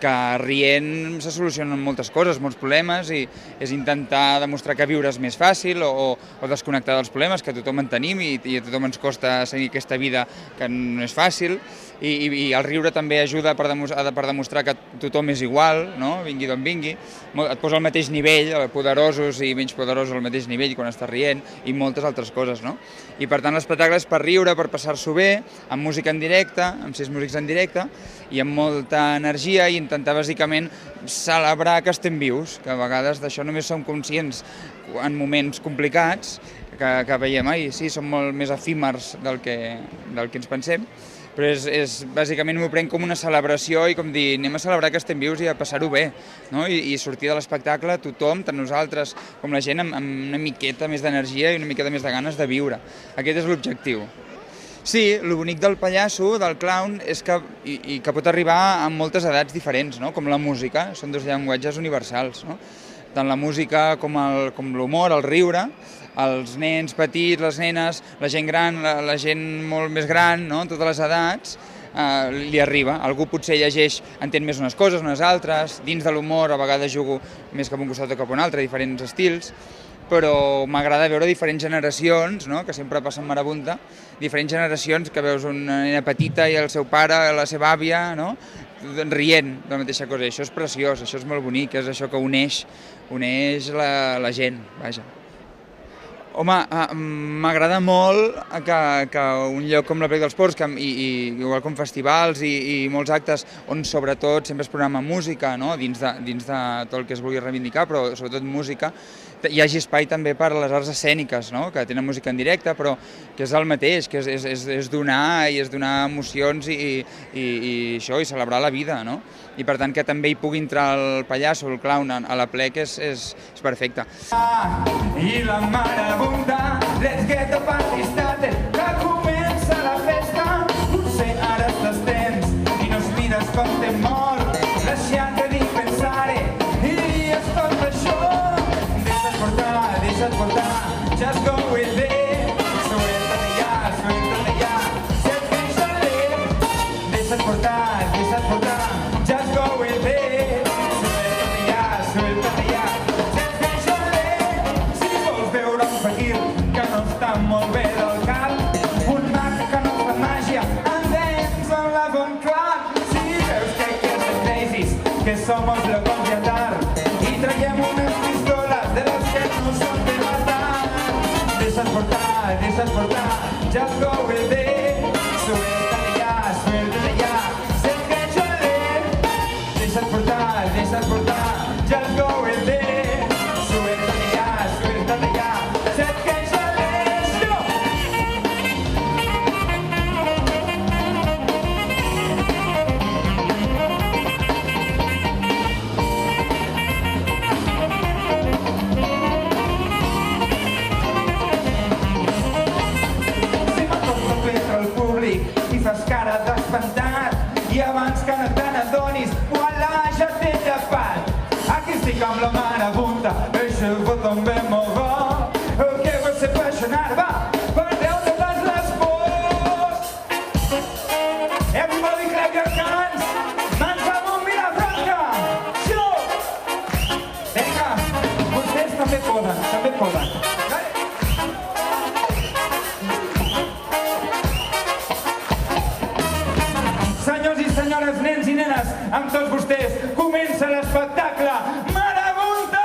Que rient se solucionen moltes coses, molts problemes, i és intentar demostrar que viure és més fàcil o desconnectar dels problemes, que tothom en tenim i a tothom ens costa seguir aquesta vida que no és fàcil, i el riure també ajuda per demostrar que tothom és igual, no? Vingui d'on vingui, et posa al mateix nivell, poderosos i menys poderosos al mateix nivell quan estàs rient, i moltes altres coses, no? I per tant l'espectacle és per riure, per passar-s'ho bé, amb música en directe, amb 6 músics en directe, i amb molta energia, i intentar bàsicament celebrar que estem vius, que a vegades d'això només som conscients en moments complicats, que veiem, sí, som molt més efímers del que ens pensem, però bàsicament m'ho prenc com una celebració i com dir, anem a celebrar que estem vius i a passar-ho bé, no? I sortir de l'espectacle tothom, tant nosaltres com la gent, amb una miqueta més d'energia i una miqueta més de ganes de viure. Aquest és l'objectiu. Sí, el bonic del pallasso, del clown, és que pot arribar a moltes edats diferents, no? Com la música, són dos llenguatges universals, no? Tant la música com l'humor, el riure, els nens petits, les nenes, la gent gran, la gent molt més gran, no? Totes les edats, li arriba. Algú potser llegeix, entén més unes coses, unes altres, dins de l'humor a vegades jugo més cap a un costat o cap a un altre, diferents estils, però m'agrada veure diferents generacions, no? Que sempre passa en Marabunta, diferents generacions que veus una nena petita i el seu pare, la seva àvia, no? Rient de la mateixa cosa. Això és preciós, això és molt bonic, és això que uneix la gent, vaja. Home, m'agrada molt que un lloc com l'Aplec dels Ports, igual com festivals i molts actes on sobretot sempre es programa música, dins de tot el que es vulgui reivindicar, però sobretot música, hi hagi espai també per a les arts escèniques, que tenen música en directe, però que és el mateix, que és donar i és donar emocions i això, i celebrar la vida, no? I per tant que també hi pugui entrar el pallasso, el clown a l'Aplec és perfecte. I la Marabunta, let's get the party started, que comença la festa, potser ara estàs tens i no es mires com te mor, deixant-te dir pensar-hi i diries tot això, deixa't portar, just go with it, suéltate ya, si et veig alegre, deixa't portar, just go with it, suéltate ya, si et veig alegre, si vols veure un fakir que no està molt bé del cap, un mag que no fa màgia, endens amb la bon clar, si veus que aquests crazies, que somos locos de atar, i traiem unes pistoles de les que no són de matar, deixa't portar, just go with it, suéltate ya, si et veig alegre, deixa't portar, just go with it, suéltate ya, si et veig alegre, no! I fas cara d'espantat i abans que no te n'adonis, uala, ja t'he tapat. Aquí estic amb la Marabunta, això va també molt bo, que vull ser apassionat, va, per treure les pors. Everybody clap your hands, mans amunt, Vilafranca! Xo! Vinga, vostès també poden. Senyors i senyores, nens i nenes, amb tots vostès, comença l'espectacle Marabunta!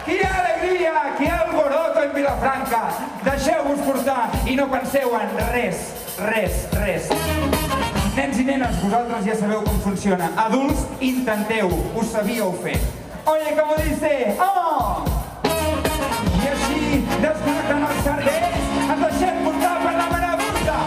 Quina alegria, quin alboroto en Vilafranca! Deixeu-vos portar i no penseu en res. Nens i nenes, vosaltres ja sabeu com funciona. Adults, intenteu-ho, ho sabíeu fer. Oye, com dice, oh! I així, desconnectant els cervells, ens deixem portar per la Marabunta!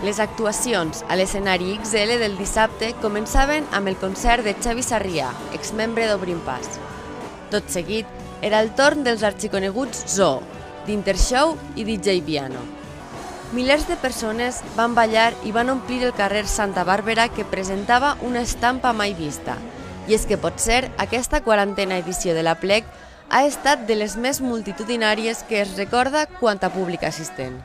Les actuacions a l'escenari XL del dissabte començaven amb el concert de Xavi Sarrià, exmembre d'Obrim Pas. Tot seguit, era el torn dels arxiconeguts Zoo, d'Intershow i DJ Piano. Milers de persones van ballar i van omplir el carrer Santa Bàrbara, que presentava una estampa mai vista. I és que potser aquesta 40a edició de l'Aplec ha estat de les més multitudinàries que es recorda quant a públic assistent.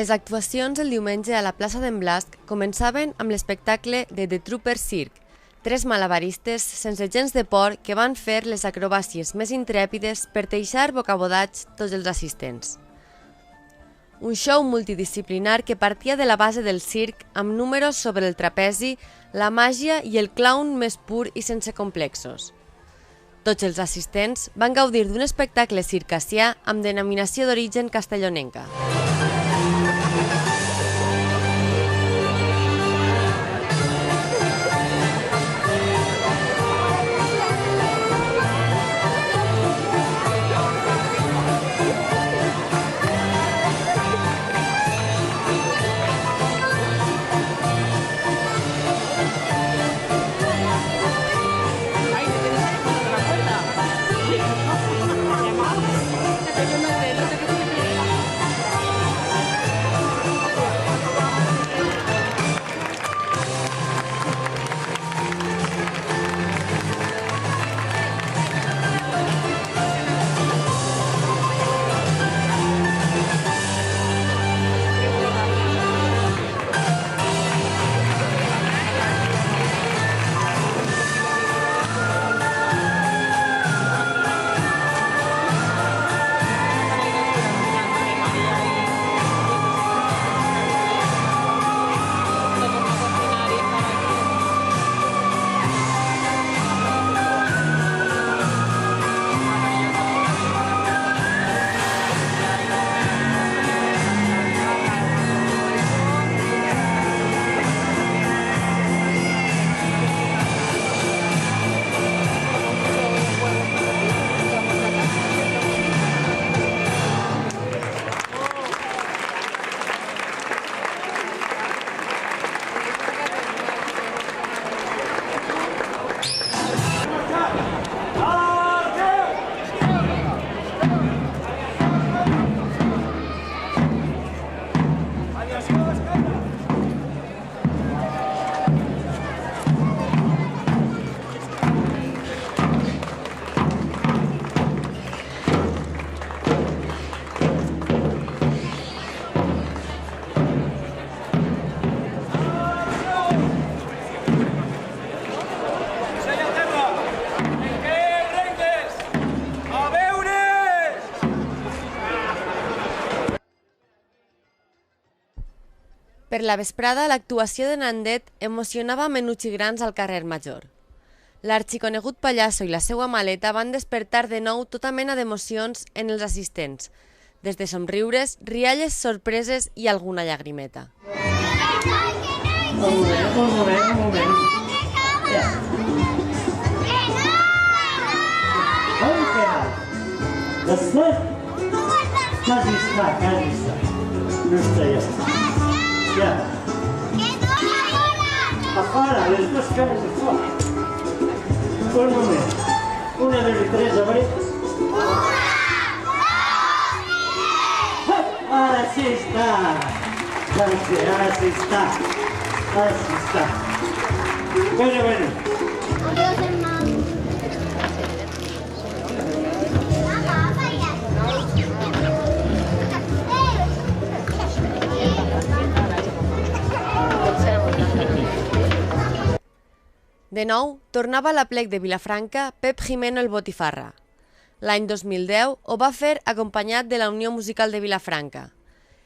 Les actuacions el diumenge a la plaça d'en Blasc començaven amb l'espectacle de The Trooper Cirque, 3 malabaristes sense gens de por que van fer les acrobàcies més intrèpides per deixar bocabodats tots els assistents. Un show multidisciplinar que partia de la base del circ amb números sobre el trapezi, la màgia i el clown més pur i sense complexos. Tots els assistents van gaudir d'un espectacle circassià amb denominació d'origen castellonenca. Per la vesprada, l'actuació de Nandet emocionava menuts i grans al carrer Major. L'arxiconegut pallasso i la seva maleta van despertar de nou tota mena d'emocions en els assistents, des de somriures, rialles sorpreses i alguna llagrimeta. Un moment. Ja. On queda? Després? Quasi està. No està ja. Ja. A fora, les dues cares a fora. Un moment. 1, 2 i 3, a veure. Ara sí està. Ara sí està. Bueno. Adiós, hermano. De nou, tornava a l'aplec de Vilafranca Pep Jimeno el Botifarra. L'any 2010 ho va fer acompanyat de la Unió Musical de Vilafranca.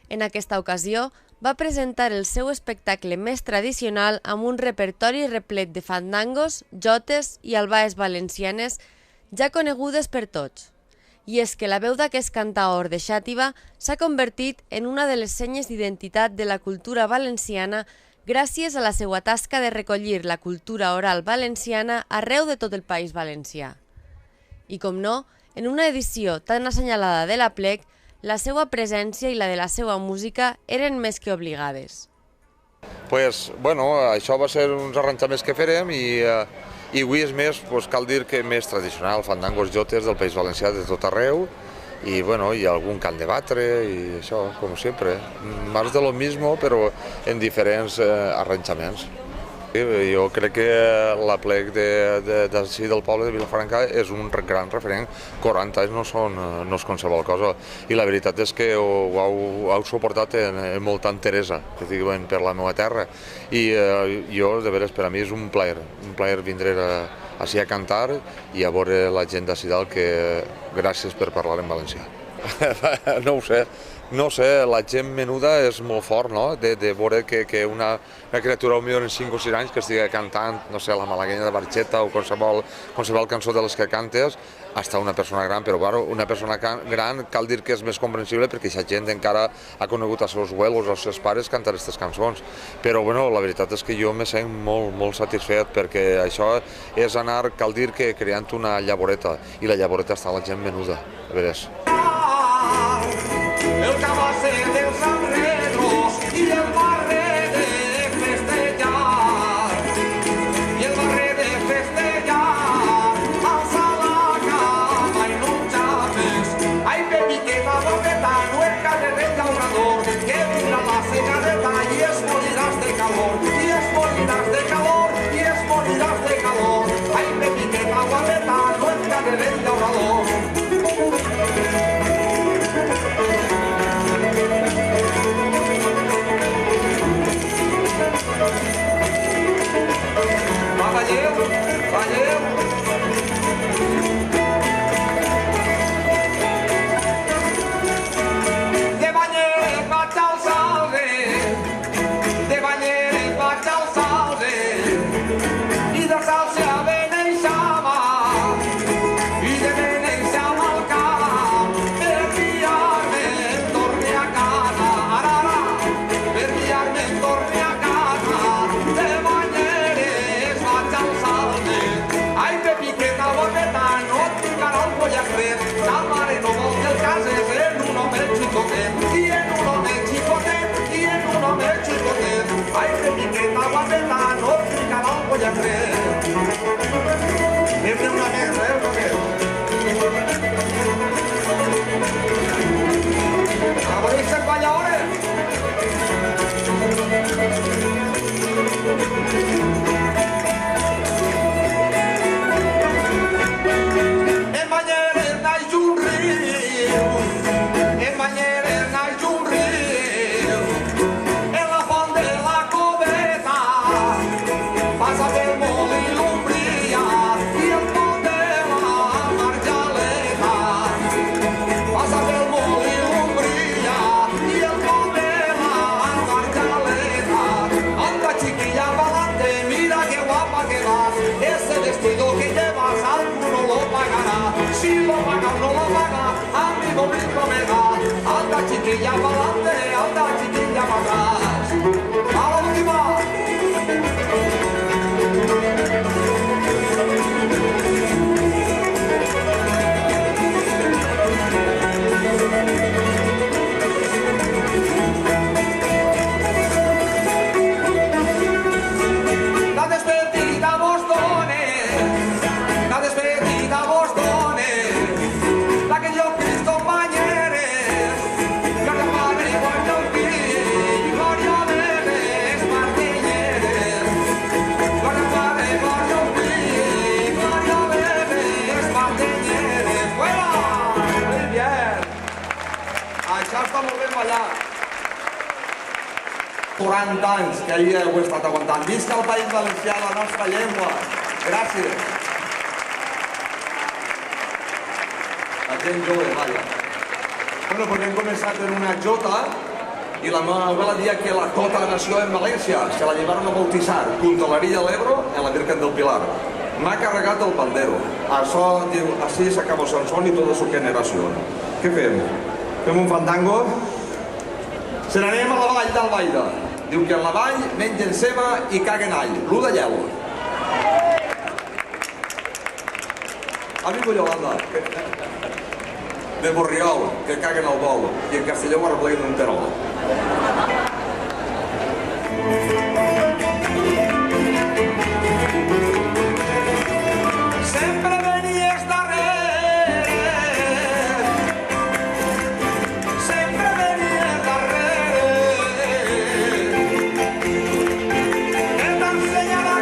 En aquesta ocasió, va presentar el seu espectacle més tradicional amb un repertori replet de fandangos, jotes i albaes valencianes ja conegudes per tots. I és que la veu d'aquest cantaor de Xàtiva s'ha convertit en una de les senyes d'identitat de la cultura valenciana gràcies a la seva tasca de recollir la cultura oral valenciana arreu de tot el País Valencià. I com no, en una edició tan assenyalada de l'aplec, la seva presència i la de la seva música eren més que obligades. Això va ser uns arranjaments que farem i avui és més, cal dir que més tradicional, fandangos jotes del País Valencià de tot arreu y algún cant de batre y això, como siempre, más de lo mismo, pero en diferents arranjaments. Jo crec que l'aplec d'ací del poble de Vilafranca és un gran referent. 40 anys no és qualsevol cosa. I la veritat és que ho heu suportat amb molta enteresa, que diuen, per la meva terra. I jo, de veres, per a mi és un plaer vindre així a cantar i a veure la gent d'ací dalt, que gràcies per parlar en valencià. No ho sé, la gent menuda és molt fort, no?, de veure que una criatura potser en 5 o 6 anys que estigui cantant, no sé, la Malaguenya de Barxeta o qualsevol cançó de les que cantes, hasta una persona gran, però bueno, una persona gran cal dir que és més comprensible perquè aquesta gent encara ha conegut els seus abuelos o els seus pares cantar aquestes cançons. Però bueno, la veritat és que jo me sent molt satisfet perquè això és anar, cal dir que creant una llavoreta, i la llavoreta està la gent menuda, a veres. El cabasser dels enredos i el barret de festejar. I el barret de festejar alça la cama i no xapes. Ai, Pepiqueta, guapeta, no et cases del llaurador, que vindrà la segareta i es moriràs de calor, i es moriràs de calor, i es moriràs de calor. Ai, Pepiqueta, guapeta, no et cases del llaurador. De Banyeres vaig al Salve, de Banyeres vaig al Salve, i de Salse a Beneixama, i de Beneixama al camp, per guiar-me en torni a casa, per guiar-me en torni a casa. De Banyeres vaig al Salve, ai, Pepiqueta, guapeta, no et picarà el pollacret, la mare no vol que el cases en un home xicotet, i en un home xicotet, i en un home xicotet. Ai, Pepiqueta, guapeta, no et picarà el pollacret. Hem de una més, una més. A veure si balla ara. En Banyeres naix un riu, en Banyeres naix un riu, en la font de la Coveta passa pel Molí l'Umbria i el pont de la Marjaleta. Passa pel Molí l'Umbria i el pont de la Marjaleta. Anda, chiquilla, pa'lante, mira que guapa que vas, ese vestido que llevas alguno lo pagará. Si lo paga o no lo paga, a mi bonito me da. Anda, chiquilla, pa'lante, anda, chiquilla, pa' atrás. A la última. La despedida vos done, la despedida vos done, la que yo Cristo Banyeres, gloria Padre, gloria al Fill, gloria a Benes Martínez, gloria Padre, gloria al Fill, gloria a Benes Martínez. ¡Fuera! Muy bien. Això està molt ben ballat. 40 anys que ahir heu estat aguantant. Visca el País Valencià, la nostra llengua. Gràcies. La gent jove, vaja. Bueno, pues hem començat en una jota i la meva abuela dia que la jota nació en València. Se la llevaron a bautizar junto a la orilla del Ebro en la Virgen del Pilar. M'ha carregat el pandero. Això diu, así s'acabó Sansón i tota su generació. Què fem? Fem un fandango? Se n'anem a la vall d'Albaida. Diu que en la vall mengen ceba i caguen all. L'u de lleu. A mi Yolanda, de Borriol, que caguen al bol, i en Castelló ho arreglen un terol. Sempre venies darrere, sempre venies darrere, que t'ensenyarà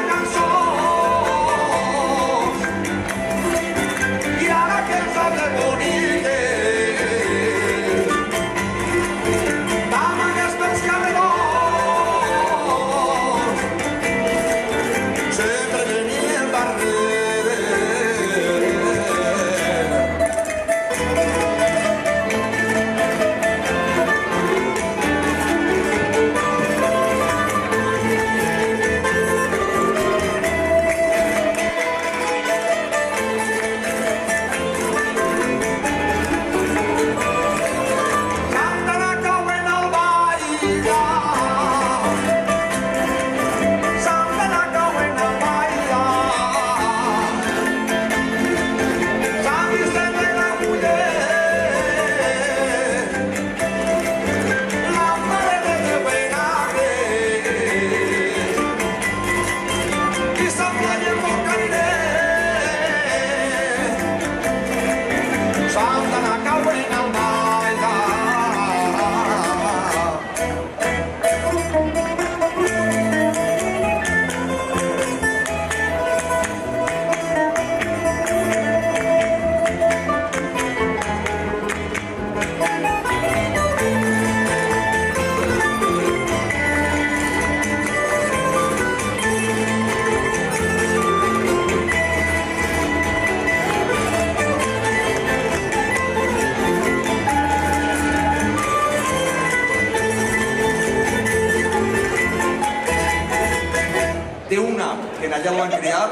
d'ella el van criar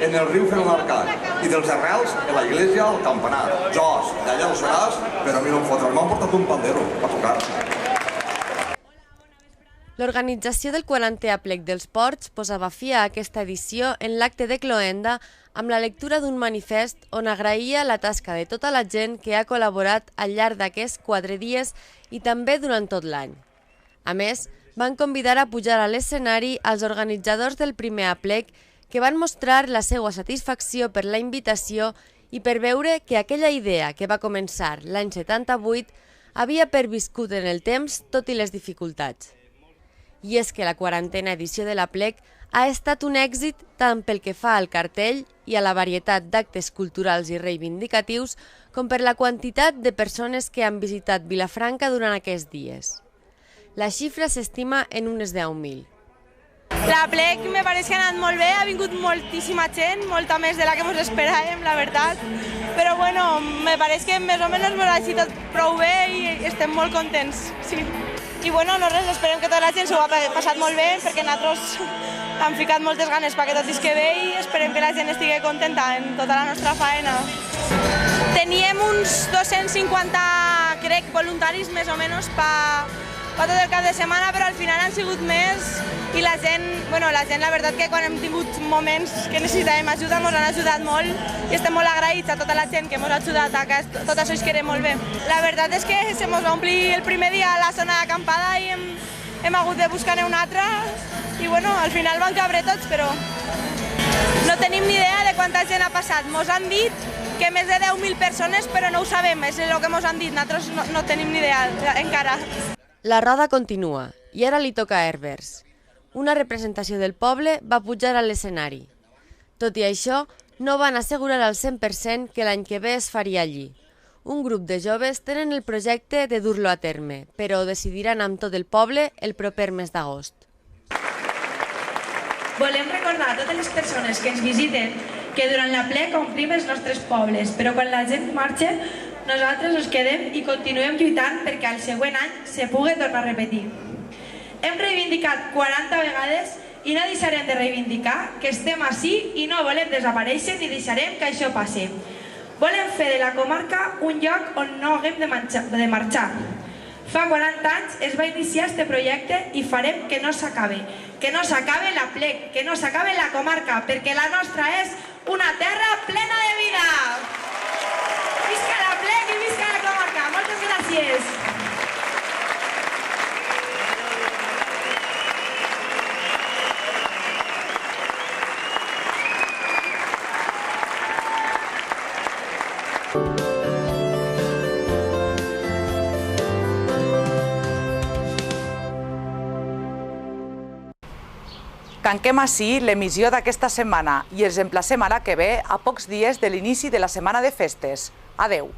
en el riu fent l'arcat i dels arrels en la iglesia al campanar. Jos, d'allà ho seràs, però a mi no em fotràs. M'han portat un pandero per tocar. L'organització del 40è aplec dels Ports posava fi a aquesta edició en l'acte de cloenda amb la lectura d'un manifest on agraïa la tasca de tota la gent que ha col·laborat al llarg d'aquests 4 dies i també durant tot l'any. A més, van convidar a pujar a l'escenari als organitzadors del primer aplec que van mostrar la seva satisfacció per la invitació i per veure que aquella idea que va començar l'any 78 havia perviscut en el temps tot i les dificultats. I és que la 40a edició de l'Aplec ha estat un èxit tant pel que fa al cartell i a la varietat d'actes culturals i reivindicatius com per la quantitat de persones que han visitat Vilafranca durant aquests dies. La xifra s'estima en unes 10.000. L'Aplec me pareix que ha anat molt bé, ha vingut moltíssima gent, molta més de la que ens esperàvem, la veritat. Però bueno, me pareix que més o menys ens ha sigut prou bé i estem molt contents, sí. I bueno, no res, esperem que tota la gent s'ho ha passat molt bé perquè nosaltres hem ficat moltes ganes perquè tot isque bé i esperem que la gent estigui contenta en tota la nostra faena. Teníem uns 250, crec, voluntaris més o menys per tot el cap de setmana, però al final han sigut més i la gent, la veritat que quan hem tingut moments que necessitàvem ajuda ens han ajudat molt i estem molt agraïts a tota la gent que ens ha ajudat a que tot això es quedi molt bé. La veritat és que se ens va omplir el primer dia la zona d'acampada i hem hagut de buscar-ne una altra i al final van cabre tots, però no tenim ni idea de quanta gent ha passat. Ens han dit que més de 10.000 persones, però no ho sabem, és el que ens han dit, nosaltres no tenim ni idea encara. La roda continua i ara li toca a Herbers. Una representació del poble va pujar a l'escenari. Tot i això, no van assegurar al 100% que l'any que ve es faria allí. Un grup de joves tenen el projecte de dur-lo a terme, però ho decidiran amb tot el poble el proper mes d'agost. Volem recordar a totes les persones que ens visiten que durant l'Aplec omplim els nostres pobles, però quan la gent marxa, nosaltres ens quedem i continuem lluitant perquè al següent any se pugui tornar a repetir. Hem reivindicat 40 vegades i no deixarem de reivindicar que estem ací i no volem desaparèixer ni deixarem que això passi. Volem fer de la comarca un lloc on no haguem de marxar. Fa 40 anys es va iniciar este projecte i farem que no s'acabe. Que no s'acabe l'Aplec, que no s'acabe la comarca, perquè la nostra és una terra plena de vida. Visca l'Aplec i visca la comarca. Moltes gràcies. Tanquem ací l'emissió d'aquesta setmana i els emplacem a la que ve a pocs dies de l'inici de la setmana de festes. Adeu!